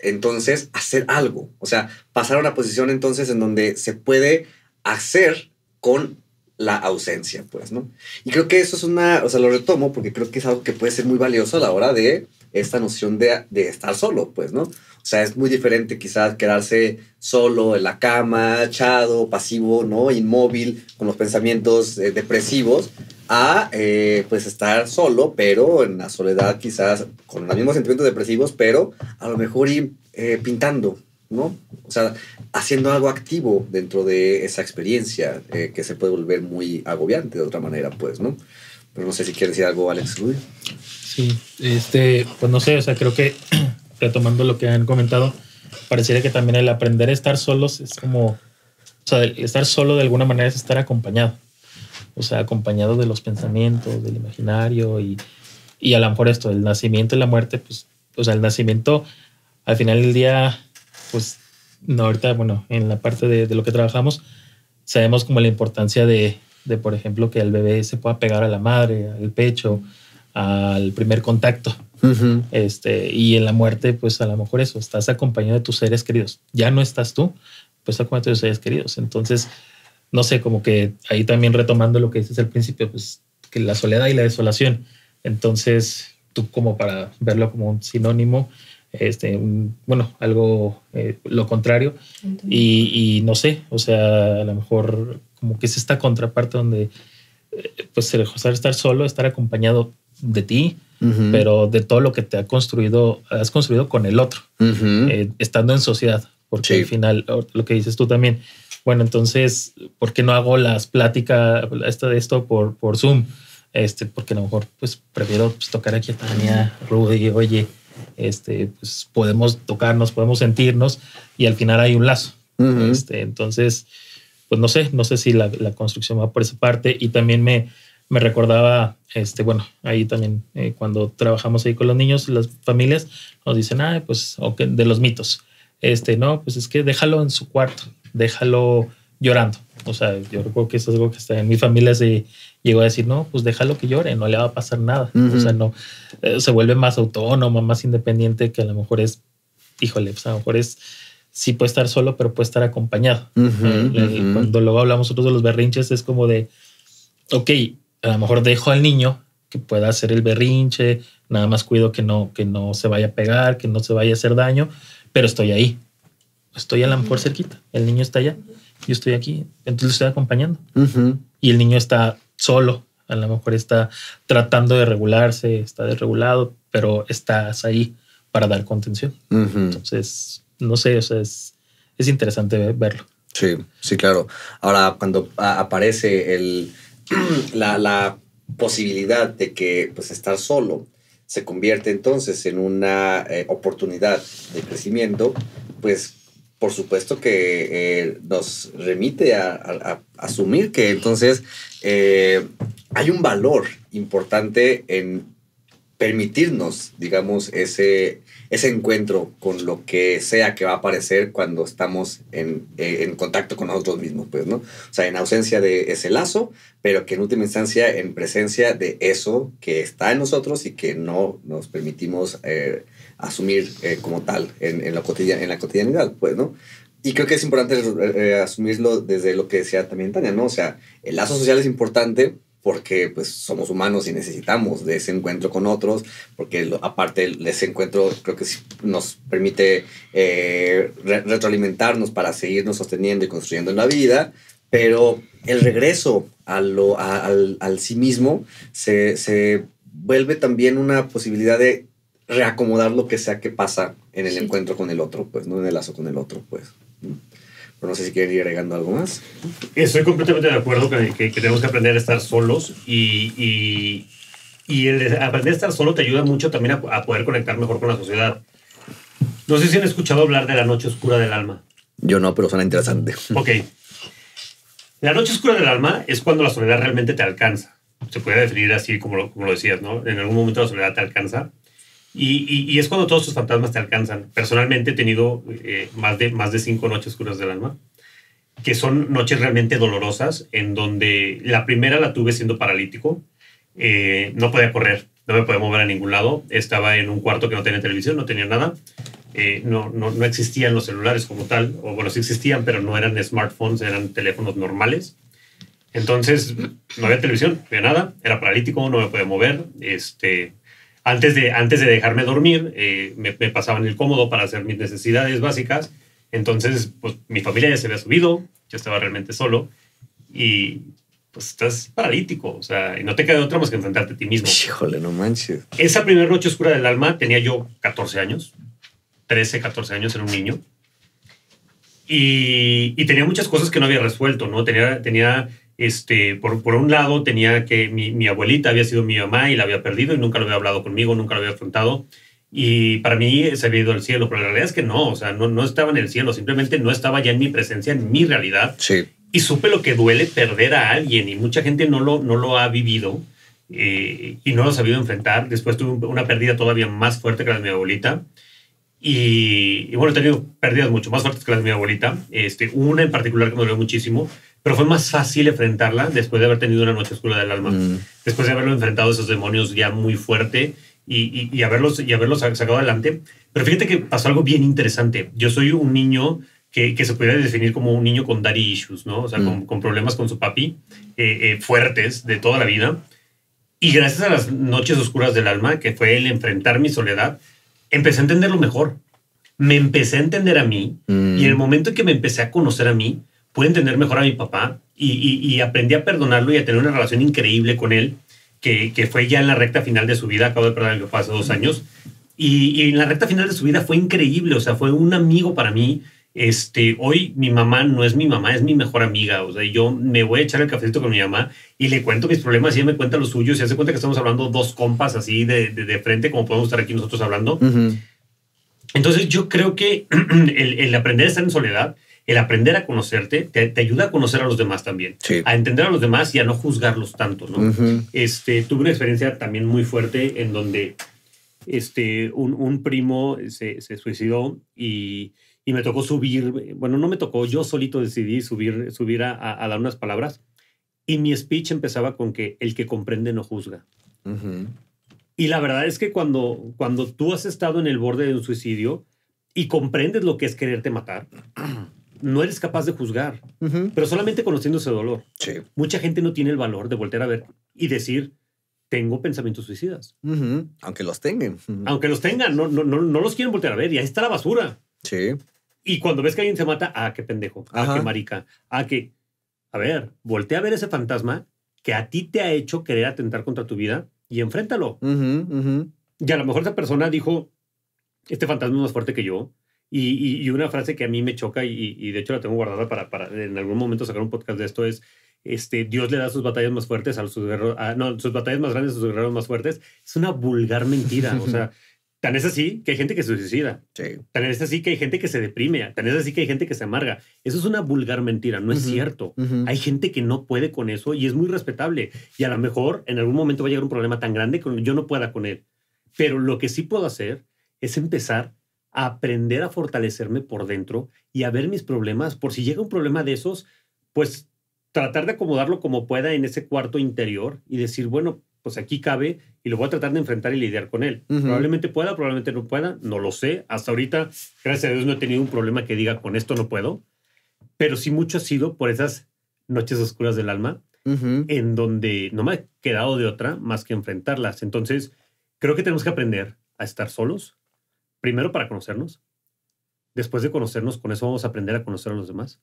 entonces hacer algo, o sea, pasar a una posición entonces en donde se puede hacer con la ausencia, pues, ¿no? Y creo que eso es o sea, lo retomo porque creo que es algo que puede ser muy valioso a la hora de esta noción de estar solo, pues, ¿no? O sea, es muy diferente quizás quedarse solo en la cama, echado, pasivo, ¿no? Inmóvil, con los pensamientos depresivos, a pues estar solo, pero en la soledad quizás con los mismos sentimientos depresivos, pero a lo mejor ir pintando, ¿no? O sea, haciendo algo activo dentro de esa experiencia que se puede volver muy agobiante de otra manera, pues, ¿no? Pero no sé si quieres decir algo, Alex. Sí, pues no sé, o sea, creo que retomando lo que han comentado, pareciera que también el aprender a estar solos es como, o sea, el estar solo de alguna manera es estar acompañado. O sea, acompañado de los pensamientos, del imaginario y a lo mejor esto, el nacimiento y la muerte, pues, o sea, el nacimiento al final del día, pues, no, ahorita, bueno, en la parte de lo que trabajamos, sabemos como la importancia de, por ejemplo, que el bebé se pueda pegar a la madre, al pecho, al primer contacto. Y en la muerte, pues, a lo mejor eso, estás acompañado de tus seres queridos. Ya no estás tú, pues, acompañado de tus seres queridos. Entonces, no sé, como que ahí también retomando lo que dices al principio, pues que la soledad y la desolación. Entonces, tú como para verlo como un sinónimo, algo lo contrario. Y no sé, o sea, a lo mejor como que es esta contraparte donde pues estar solo, estar acompañado de ti, pero de todo lo que te has construido con el otro, estando en sociedad. Porque al final, lo que dices tú también, bueno, entonces, ¿por qué no hago las pláticas de esto por Zoom? Porque a lo mejor pues prefiero pues, tocar aquí a Tania, Rudy, oye, pues podemos tocarnos, podemos sentirnos y al final hay un lazo. Entonces, pues no sé si la construcción va por esa parte. Y también me recordaba, bueno, ahí también cuando trabajamos ahí con los niños, las familias nos dicen, pues okay, de los mitos. No, pues es que déjalo en su cuarto, déjalo llorando. O sea, yo recuerdo que eso es algo que está en mi familia se llegó a decir, no, pues déjalo que llore, no le va a pasar nada. O sea, no, se vuelve más autónoma, más independiente, que a lo mejor es, híjole, pues a lo mejor es, sí puede estar solo, pero puede estar acompañado. Cuando luego hablamos nosotros de los berrinches, es como de, ok, a lo mejor dejo al niño que pueda hacer el berrinche, nada más cuido que no se vaya a pegar, que no se vaya a hacer daño, pero estoy ahí. Estoy a lo mejor cerquita. El niño está allá, yo estoy aquí, entonces lo estoy acompañando. Y el niño está solo, a lo mejor está tratando de regularse, está desregulado, pero estás ahí para dar contención. Entonces, no sé, o sea, es interesante verlo. Sí, claro. Ahora, cuando aparece la posibilidad de que pues, estar solo se convierte entonces en una oportunidad de crecimiento, pues por supuesto que nos remite a asumir que entonces hay un valor importante en permitirnos, digamos, ese encuentro con lo que sea que va a aparecer cuando estamos en contacto con nosotros mismos, pues, ¿no? O sea, en ausencia de ese lazo, pero que en última instancia en presencia de eso que está en nosotros y que no nos permitimos asumir como tal en la cotidianidad, pues, ¿no? Y creo que es importante asumirlo desde lo que decía también Tania, ¿no? O sea, el lazo social es importante porque pues somos humanos y necesitamos de ese encuentro con otros, porque aparte de ese encuentro creo que sí nos permite retroalimentarnos para seguirnos sosteniendo y construyendo en la vida, pero el regreso al sí mismo se vuelve también una posibilidad de reacomodar lo que sea que pasa en el encuentro con el otro, pues, no en el lazo con el otro, pues. Pero no sé si quieren ir agregando algo más. Estoy completamente de acuerdo que tenemos que aprender a estar solos y el aprender a estar solo te ayuda mucho también a poder conectar mejor con la sociedad. No sé si han escuchado hablar de la noche oscura del alma. Yo no, pero suena interesante. Ok. La noche oscura del alma es cuando la soledad realmente te alcanza. Se puede definir así como lo decías, ¿no? En algún momento la soledad te alcanza. Y es cuando todos tus fantasmas te alcanzan. Personalmente he tenido más de 5 noches oscuras del alma, que son noches realmente dolorosas, en donde la primera la tuve siendo paralítico. No podía correr, no me podía mover a ningún lado. Estaba en un cuarto que no tenía televisión, no tenía nada. No existían los celulares como tal. O bueno, sí existían, pero no eran smartphones, eran teléfonos normales. Entonces, no había televisión, no había nada. Era paralítico, no me podía mover. Antes de dejarme dormir, me pasaban el cómodo para hacer mis necesidades básicas. Entonces, pues mi familia ya se había subido, yo estaba realmente solo y pues estás paralítico, o sea, y no te queda otra más que enfrentarte a ti mismo. Híjole, no manches. Esa primera noche oscura del alma tenía yo 14 años, 13, 14 años, era un niño. Y tenía muchas cosas que no había resuelto, ¿no? Tenía por un lado tenía que mi abuelita había sido mi mamá y la había perdido y nunca lo había hablado conmigo, nunca lo había afrontado. Y para mí se había ido al cielo, pero la realidad es que no, o sea, no estaba en el cielo, simplemente no estaba ya en mi presencia, en mi realidad. Sí. Y supe lo que duele perder a alguien y mucha gente no lo ha vivido y no lo ha sabido enfrentar. Después tuve una pérdida todavía más fuerte que la de mi abuelita. Y bueno, he tenido pérdidas mucho más fuertes que las de mi abuelita. Una en particular que me dolió muchísimo, pero fue más fácil enfrentarla después de haber tenido una noche oscura del alma. Después de haberlo enfrentado a esos demonios ya muy fuerte y haberlos sacado adelante. Pero fíjate que pasó algo bien interesante. Yo soy un niño que se puede definir como un niño con daddy issues, ¿no? O sea, con problemas con su papi fuertes de toda la vida. Y gracias a las noches oscuras del alma, que fue el enfrentar mi soledad, empecé a entenderlo mejor. Me empecé a entender a mí y en el momento en que me empecé a conocer a mí, pude entender mejor a mi papá y aprendí a perdonarlo y a tener una relación increíble con él que fue ya en la recta final de su vida, acabo de perder a mi papá hace 2 años, y en la recta final de su vida fue increíble, o sea, fue un amigo para mí. Hoy mi mamá no es mi mamá, es mi mejor amiga. O sea, yo me voy a echar el cafecito con mi mamá y le cuento mis problemas y ella me cuenta los suyos y hace cuenta que estamos hablando 2 compas así de frente, como podemos estar aquí nosotros hablando. Entonces yo creo que el aprender a estar en soledad, el aprender a conocerte, te ayuda a conocer a los demás también. Sí. A entender a los demás y a no juzgarlos tanto, ¿no? Tuve una experiencia también muy fuerte en donde un primo se suicidó y me tocó subir, bueno, no me tocó, yo solito decidí subir a dar unas palabras y mi speech empezaba con que el que comprende no juzga. Y la verdad es que cuando tú has estado en el borde de un suicidio y comprendes lo que es quererte matar, no eres capaz de juzgar, pero solamente conociendo ese dolor. Sí. Mucha gente no tiene el valor de voltear a ver y decir, tengo pensamientos suicidas. Aunque los tengan. Aunque los tengan, no los quieren voltear a ver y ahí está la basura. Sí. Y cuando ves que alguien se mata, qué pendejo, qué marica, a ver, voltea a ver ese fantasma que a ti te ha hecho querer atentar contra tu vida y enfréntalo. Y a lo mejor esa persona dijo, este fantasma es más fuerte que yo. Y una frase que a mí me choca y de hecho la tengo guardada para en algún momento sacar un podcast de esto es, Dios le da sus batallas más fuertes a sus guerreros, sus batallas más grandes a sus guerreros más fuertes. Es una vulgar mentira, o sea, tan es así que hay gente que se suicida. Sí. Tan es así que hay gente que se deprime. Tan es así que hay gente que se amarga. Eso es una vulgar mentira. No es cierto. Hay gente que no puede con eso y es muy respetable. Y a lo mejor en algún momento va a llegar un problema tan grande que yo no pueda con él. Pero lo que sí puedo hacer es empezar a aprender a fortalecerme por dentro y a ver mis problemas. Por si llega un problema de esos, pues tratar de acomodarlo como pueda en ese cuarto interior y decir, bueno, pues aquí cabe y lo voy a tratar de enfrentar y lidiar con él. Probablemente pueda, probablemente no pueda, no lo sé. Hasta ahorita, gracias a Dios, no he tenido un problema que diga con esto no puedo, pero sí mucho ha sido por esas noches oscuras del alma en donde no me he quedado de otra más que enfrentarlas. Entonces, creo que tenemos que aprender a estar solos, primero para conocernos, después de conocernos, con eso vamos a aprender a conocer a los demás.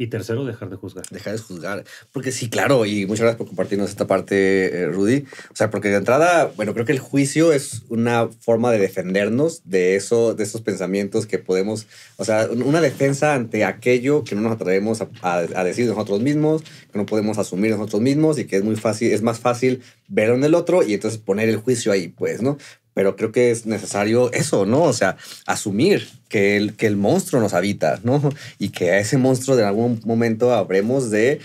Y tercero, dejar de juzgar. Dejar de juzgar. Porque sí, claro, y muchas gracias por compartirnos esta parte, Rudy. O sea, porque de entrada, bueno, creo que el juicio es una forma de defendernos de esos pensamientos que podemos, o sea, una defensa ante aquello que no nos atrevemos a decir de nosotros mismos, que no podemos asumir de nosotros mismos y que es más fácil verlo en el otro y entonces poner el juicio ahí, pues, ¿no? Pero creo que es necesario eso, ¿no? O sea, asumir que el monstruo nos habita, ¿no? Y que a ese monstruo de algún momento habremos de,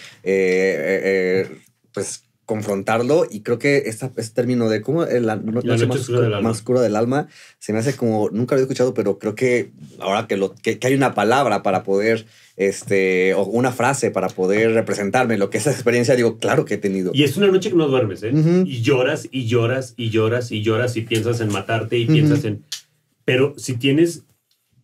pues, confrontarlo. Y creo que este término de cómo la noche más oscura del alma se me hace como, nunca lo he escuchado, pero creo que ahora que hay una palabra para poder, o una frase para poder representarme lo que esa experiencia, digo, claro que he tenido. Y es una noche que no duermes, ¿eh? Y lloras, y lloras, y lloras, y lloras, y piensas en matarte, y piensas en... Pero si tienes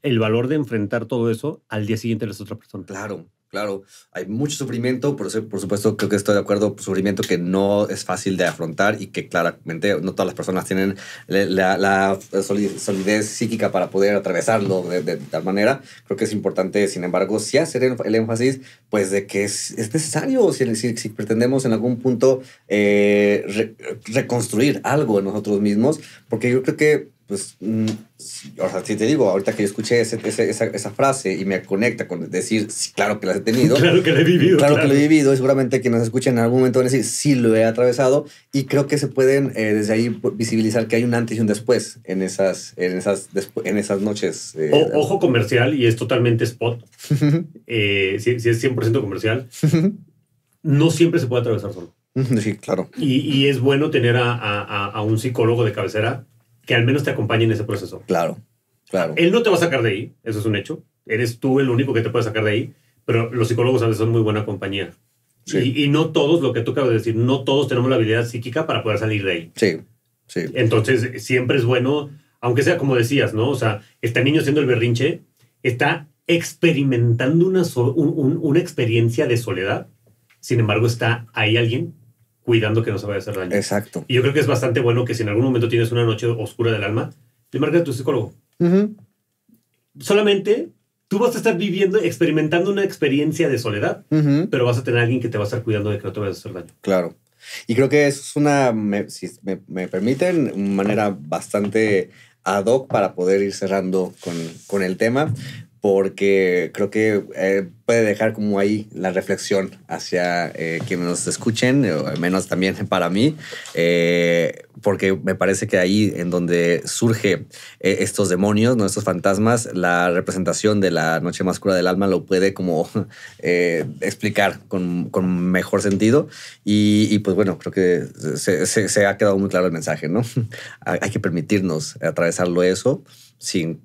el valor de enfrentar todo eso, al día siguiente eres otra persona. Claro. Claro, hay mucho sufrimiento, por supuesto creo que estoy de acuerdo, sufrimiento que no es fácil de afrontar y que claramente no todas las personas tienen la solidez psíquica para poder atravesarlo de tal manera. Creo que es importante, sin embargo, sí hacer el énfasis pues de que es necesario si pretendemos en algún punto reconstruir algo en nosotros mismos, porque yo creo que pues, o sea, si te digo, ahorita que yo escuché esa frase y me conecta con decir, sí, claro que la he tenido. Claro que la he vivido. Claro que lo he vivido y seguramente quienes nos escuchen en algún momento van a decir, sí, lo he atravesado y creo que se pueden desde ahí visibilizar que hay un antes y un después en esas noches. Ojo comercial, y es totalmente spot. Si es 100% comercial, no siempre se puede atravesar solo. Sí, claro. Y es bueno tener a un psicólogo de cabecera que al menos te acompañe en ese proceso. Claro, claro. Él no te va a sacar de ahí, eso es un hecho. Eres tú el único que te puede sacar de ahí, pero los psicólogos a veces son muy buena compañía. Sí. Y no todos, lo que tú acabas de decir, no todos tenemos la habilidad psíquica para poder salir de ahí. Sí, sí. Entonces, siempre es bueno, aunque sea como decías, ¿no? O sea, este niño haciendo el berrinche está experimentando una experiencia de soledad. Sin embargo, está ahí alguien cuidando que no se vaya a hacer daño. Exacto. Y yo creo que es bastante bueno que si en algún momento tienes una noche oscura del alma, le marques a tu psicólogo. Solamente tú vas a estar experimentando una experiencia de soledad, pero vas a tener a alguien que te va a estar cuidando de que no te vayas a hacer daño. Claro. Y creo que es si me permiten, una manera bastante ad hoc para poder ir cerrando con el tema, porque creo que puede dejar como ahí la reflexión hacia quienes nos escuchen, o al menos también para mí, porque me parece que ahí en donde surge estos demonios, ¿no? Estos fantasmas, la representación de la noche más oscura del alma lo puede como explicar con mejor sentido. Y pues bueno, creo que se ha quedado muy claro el mensaje, ¿no? Hay que permitirnos atravesarlo eso sin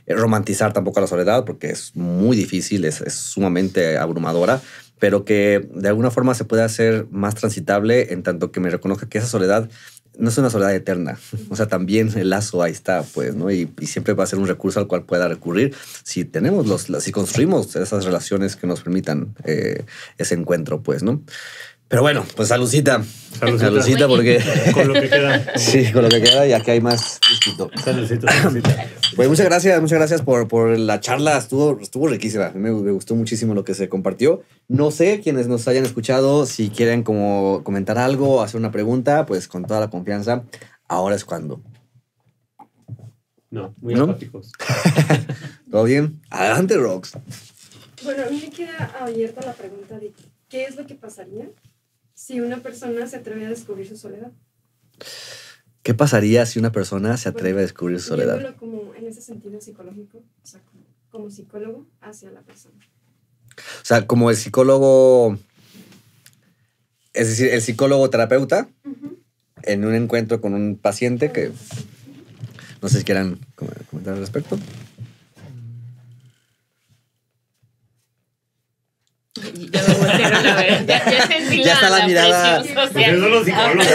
romantizar tampoco la soledad, porque es muy difícil, es sumamente abrumadora, pero que de alguna forma se puede hacer más transitable en tanto que me reconozca que esa soledad no es una soledad eterna. O sea, también el lazo ahí está, pues, ¿no? Y siempre va a ser un recurso al cual pueda recurrir si tenemos si construimos esas relaciones que nos permitan ese encuentro, pues, ¿no? Pero bueno, pues saludcita. Saludcita porque... Con lo que queda. Sí, con lo que queda, ya que hay más distinto. Saludcita. Pues muchas gracias por la charla. Estuvo riquísima. Me gustó muchísimo lo que se compartió. No sé, quienes nos hayan escuchado, si quieren como comentar algo, hacer una pregunta, pues con toda la confianza, ahora es cuando. No, muy apáticos. ¿Todo bien? Adelante, Rox. Bueno, a mí me queda abierta la pregunta de ¿qué es lo que pasaría si una persona se atreve a descubrir su soledad? ¿Qué pasaría si una persona se atreve a descubrir su soledad? Viéndolo como en ese sentido psicológico, o sea, como psicólogo hacia la persona. O sea, como el psicólogo, es decir, el psicólogo terapeuta en un encuentro con un paciente que no sé si quieran comentar al respecto. Ya me voltearon a ver. Ya sentí Ya está la mirada. presión Pues social. esos son los psicólogos.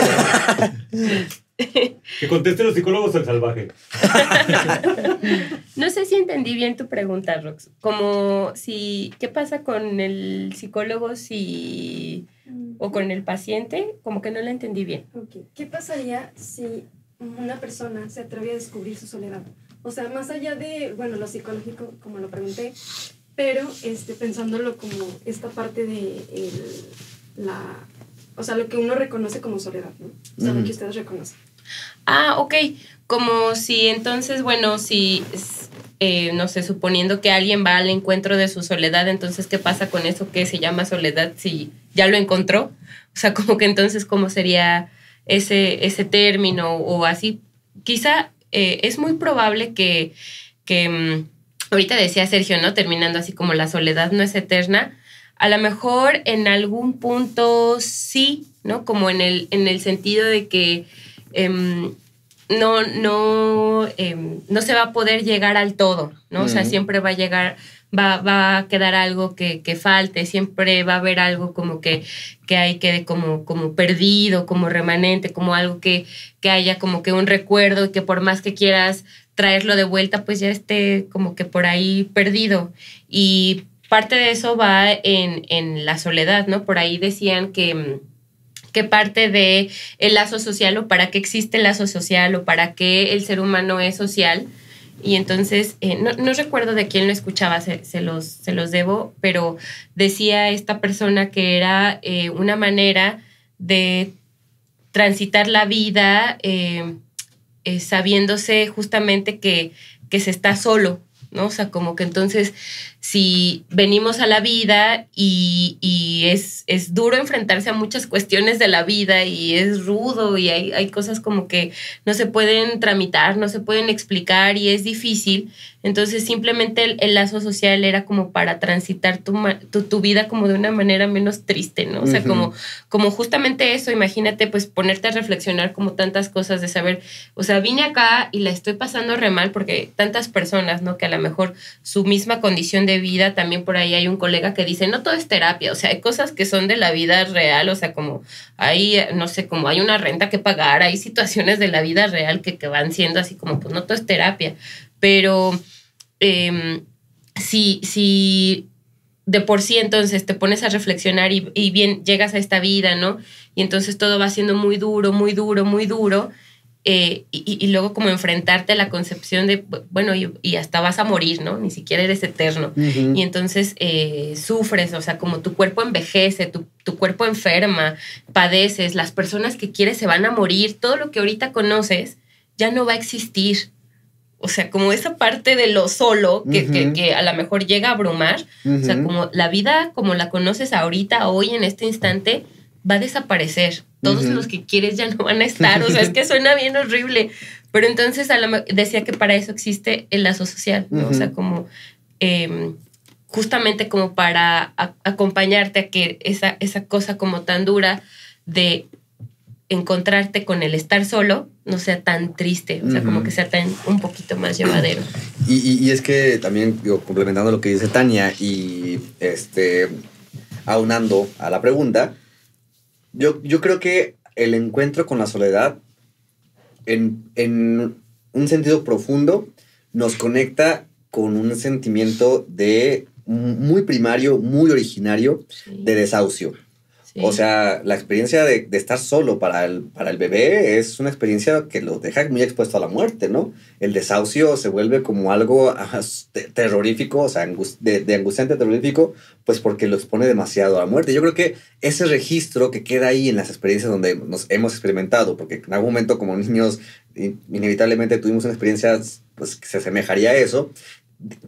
Que contesten los psicólogos al salvaje. No sé si entendí bien tu pregunta, Rox. Como si, ¿qué pasa con el psicólogo o con el paciente? Como que no la entendí bien. Okay. ¿Qué pasaría si una persona se atreve a descubrir su soledad? O sea, más allá de, bueno, lo psicológico, como lo pregunté, pero pensándolo como esta parte de o sea, lo que uno reconoce como soledad, ¿no? O sea, lo que ustedes reconocen. Ah, ok. Como si entonces, bueno, si, no sé, suponiendo que alguien va al encuentro de su soledad, entonces, ¿qué pasa con eso que se llama soledad si ya lo encontró? O sea, como que entonces, ¿cómo sería ese término o así? Quizá es muy probable que ahorita decía Sergio, ¿no? Terminando así como la soledad no es eterna. A lo mejor en algún punto sí, ¿no? Como en el sentido de que no se va a poder llegar al todo, ¿no? O sea, siempre va a llegar, va a quedar algo que falte, siempre va a haber algo como que hay quede como perdido, como remanente, como algo que haya como que un recuerdo y que por más que quieras traerlo de vuelta, pues ya esté como que por ahí perdido. Y parte de eso va en la soledad, ¿no? Por ahí decían que parte de el lazo social, o para qué existe el lazo social, o para qué el ser humano es social. Y entonces, no recuerdo de quién lo escuchaba, se los debo, pero decía esta persona que era una manera de transitar la vida sabiéndose justamente que se está solo, ¿no? O sea, como que entonces si venimos a la vida y es duro enfrentarse a muchas cuestiones de la vida y es rudo y hay cosas como que no se pueden tramitar, no se pueden explicar y es difícil, entonces simplemente el lazo social era como para transitar tu vida como de una manera menos triste, ¿no? O sea, como justamente eso, imagínate pues ponerte a reflexionar como tantas cosas de saber, o sea, vine acá y la estoy pasando re mal porque tantas personas, ¿no? Que a lo mejor su misma condición de vida, también por ahí hay un colega que dice, no todo es terapia, o sea, hay cosas que son de la vida real, o sea, como hay, no sé, como hay una renta que pagar, hay situaciones de la vida real que van siendo así como, pues no todo es terapia, pero si de por sí entonces te pones a reflexionar y bien llegas a esta vida, ¿no? Y entonces todo va siendo muy duro, muy duro, muy duro, y luego como enfrentarte a la concepción de, bueno, y hasta vas a morir, ¿no? Ni siquiera eres eterno. Y entonces sufres, o sea, como tu cuerpo envejece, tu cuerpo enferma, padeces, las personas que quieres se van a morir, todo lo que ahorita conoces ya no va a existir. O sea, como esa parte de lo solo que a lo mejor llega a abrumar, o sea, como la vida como la conoces ahorita, hoy, en este instante, va a desaparecer. Todos los que quieres ya no van a estar. O sea, es que suena bien horrible. Pero entonces decía que para eso existe el lazo social, ¿no? O sea, como justamente como para acompañarte a que esa cosa como tan dura de encontrarte con el estar solo no sea tan triste, o sea, como que sea un poquito más llevadero. Y es que también, digo, complementando lo que dice Tania y aunando a la pregunta, yo creo que el encuentro con la soledad en un sentido profundo nos conecta con un sentimiento de muy primario, muy originario, de desahucio. Sí. O sea, la experiencia de estar solo para el bebé es una experiencia que lo deja muy expuesto a la muerte, ¿no? El desahucio se vuelve como algo terrorífico, o sea, de angustiante terrorífico, pues porque lo expone demasiado a la muerte. Yo creo que ese registro que queda ahí en las experiencias donde nos hemos experimentado, porque en algún momento como niños inevitablemente tuvimos una experiencia pues, que se asemejaría a eso,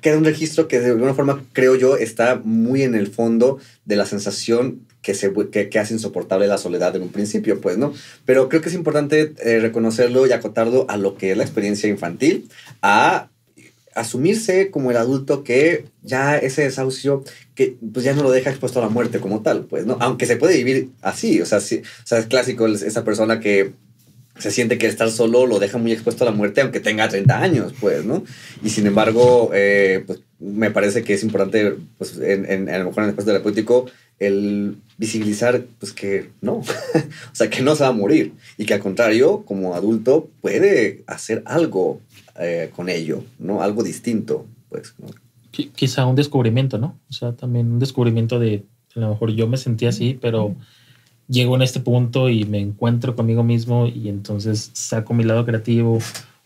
queda un registro que de alguna forma, creo yo, está muy en el fondo de la sensación que hace insoportable la soledad en un principio, pues, ¿no? Pero creo que es importante reconocerlo y acotarlo a lo que es la experiencia infantil, a asumirse como el adulto que ya ese desahucio, que pues ya no lo deja expuesto a la muerte como tal, pues, ¿no? Aunque se puede vivir así, o sea, sí, o sea, es clásico esa persona que se siente que estar solo lo deja muy expuesto a la muerte, aunque tenga 30 años, pues, ¿no? Y sin embargo, pues, me parece que es importante, pues, a lo mejor en el espacio terapéutico, el visibilizar, pues, que no. O sea, que no se va a morir. Y que al contrario, como adulto, puede hacer algo con ello, ¿no? Algo distinto, pues, ¿no? Quizá un descubrimiento, ¿no? O sea, también un descubrimiento de, a lo mejor yo me sentí así, pero llego en este punto y me encuentro conmigo mismo y entonces saco mi lado creativo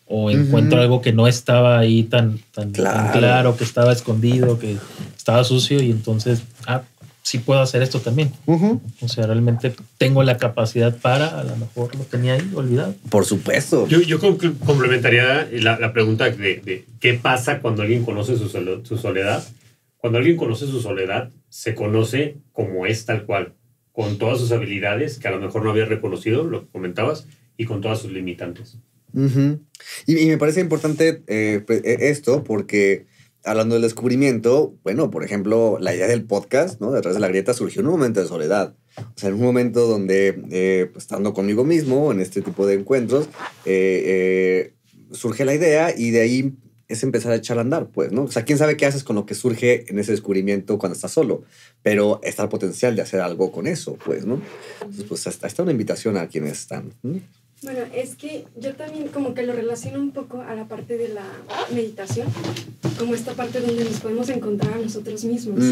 o encuentro algo que no estaba ahí tan claro, que estaba escondido, que estaba sucio y entonces, sí puedo hacer esto también. O sea, realmente tengo la capacidad para, a lo mejor lo tenía ahí olvidado. Por supuesto. Yo complementaría la pregunta de qué pasa cuando alguien conoce su soledad. Cuando alguien conoce su soledad, se conoce como es tal cual, con todas sus habilidades que a lo mejor no había reconocido, lo que comentabas, y con todas sus limitantes. Y me parece importante esto porque hablando del descubrimiento, bueno, por ejemplo, la idea del podcast, ¿no? Detrás de la grieta surgió en un momento de soledad. O sea, en un momento donde, pues, estando conmigo mismo en este tipo de encuentros, surge la idea y de ahí es empezar a echar a andar, pues, ¿no? O sea, quién sabe qué haces con lo que surge en ese descubrimiento cuando estás solo, pero está el potencial de hacer algo con eso, pues, ¿no? Entonces, pues, está una invitación a quienes están. Bueno, es que yo también como que lo relaciono un poco a la parte de la meditación, como esta parte donde nos podemos encontrar a nosotros mismos.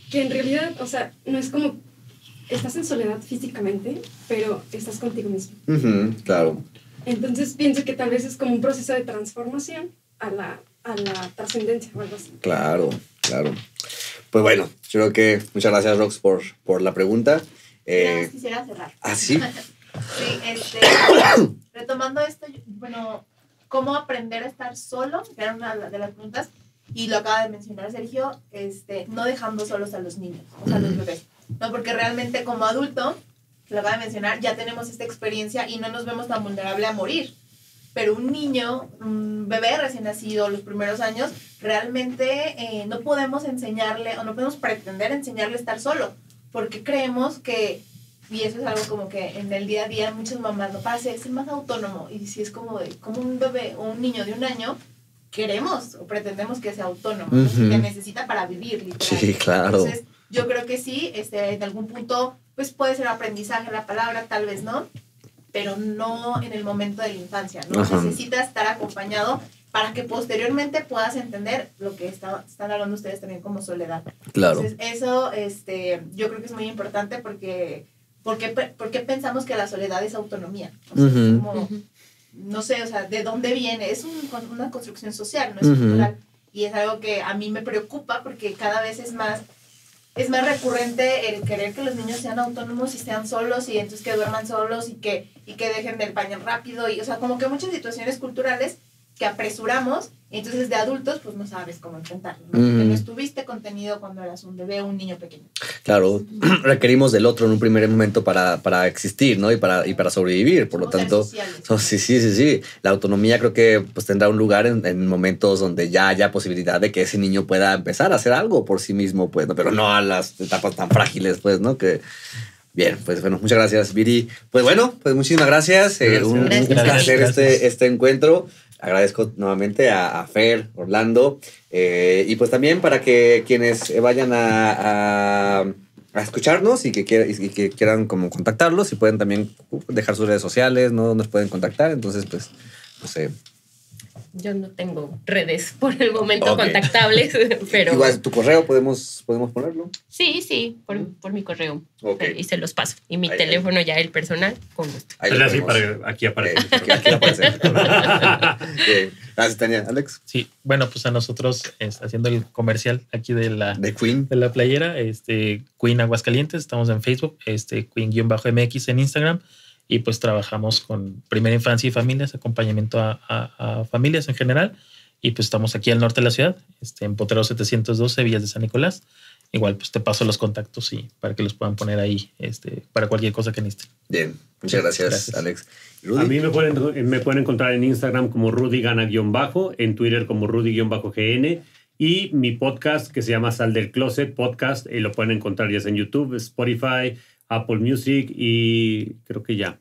Que en realidad, o sea, no es como estás en soledad físicamente, pero estás contigo mismo. Claro. Entonces pienso que tal vez es como un proceso de transformación a la trascendencia o algo así. Claro. Pues bueno, yo creo que muchas gracias, Rox, por la pregunta. Quisiera cerrar. ¿Ah, sí? Sí, retomando esto, bueno, ¿cómo aprender a estar solo? Que era una de las preguntas, y lo acaba de mencionar Sergio, no dejando solos a los niños, o sea, a los bebés, ¿no? Porque realmente como adulto, lo acaba de mencionar, ya tenemos esta experiencia y no nos vemos tan vulnerables a morir. Pero un niño, un bebé recién nacido, los primeros años, realmente no podemos enseñarle, o no podemos pretender enseñarle a estar solo, porque creemos que, y eso es algo como que en el día a día muchas mamás no pasa, es más autónomo, y si es como un bebé o un niño de 1 año, queremos o pretendemos que sea autónomo, que necesita para vivir, literal. Sí, claro. Entonces, yo creo que sí, en algún punto, pues puede ser aprendizaje la palabra, tal vez no, pero no en el momento de la infancia, ¿no? Necesitas estar acompañado para que posteriormente puedas entender lo que están hablando ustedes también como soledad. Claro. Entonces, eso yo creo que es muy importante porque pensamos que la soledad es autonomía. O sea, es como, no sé, o sea, ¿de dónde viene? Es una construcción social, no es cultural. Y es algo que a mí me preocupa porque cada vez es más recurrente el querer que los niños sean autónomos y sean solos y entonces que duerman solos y que dejen del baño rápido. Y, o sea, como que muchas situaciones culturales que apresuramos y entonces de adultos pues no sabes cómo enfrentarlo, ¿no? Porque no estuviste contenido cuando eras un bebé o un niño pequeño. Claro, requerimos del otro en un primer momento para existir, ¿no? Y para sobrevivir, por lo tanto, sí. La autonomía creo que pues tendrá un lugar en momentos donde ya haya posibilidad de que ese niño pueda empezar a hacer algo por sí mismo, pues, ¿no? Pero no a las etapas tan frágiles, pues, ¿no? Que bien, pues bueno, muchas gracias, Viri. Pues bueno, pues muchísimas gracias. Un placer este encuentro. Agradezco nuevamente a Fer, Orlando, y pues también para que quienes vayan a escucharnos y que quieran como contactarlos, y pueden también dejar sus redes sociales, ¿no? Donde nos pueden contactar. Entonces, pues, no sé. Yo no tengo redes por el momento contactables, pero... Igual tu correo podemos ponerlo. Sí, por mi correo. Okay. Y se los paso. Y mi teléfono ya el personal, con gusto. Así para aquí aparece. Aquí aparece. Gracias, Tania. Alex. Sí, bueno, pues a nosotros, haciendo el comercial aquí de la Queen. De la playera, Queen Aguascalientes, estamos en Facebook, Queen-MX en Instagram. Y pues trabajamos con primera infancia y familias, acompañamiento a familias en general. Y pues estamos aquí al norte de la ciudad, en Potrero 712, Villas de San Nicolás. Igual pues te paso los contactos y para que los puedan poner ahí para cualquier cosa que necesiten. Bien, muchas gracias. Alex. ¿Rudy? A mí me pueden encontrar en Instagram como rudygana_, en Twitter como rudy_gn. Y mi podcast que se llama Sal del Closet Podcast, lo pueden encontrar ya sea en YouTube, Spotify, Apple Music y creo que ya.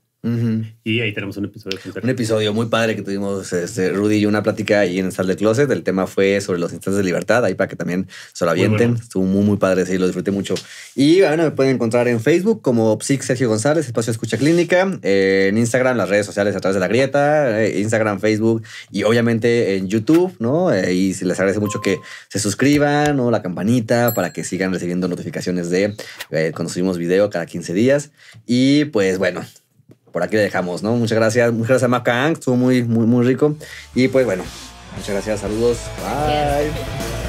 Y ahí tenemos un episodio. Un episodio muy padre que tuvimos Rudy y una plática ahí en Sal del Closet. El tema fue sobre los instantes de libertad, ahí para que también se lo avienten. Bueno. Estuvo muy padre, sí, lo disfruté mucho. Y bueno, me pueden encontrar en Facebook como Psic Sergio González, Espacio Escucha Clínica, en Instagram, las redes sociales a través de La Grieta, Instagram, Facebook y obviamente en YouTube, ¿no? Y les agradece mucho que se suscriban, ¿no? La campanita para que sigan recibiendo notificaciones de cuando subimos video cada 15 días. Y pues bueno, por aquí le dejamos, ¿no? Muchas gracias a Macang, estuvo muy rico. Y pues bueno, muchas gracias, saludos, bye.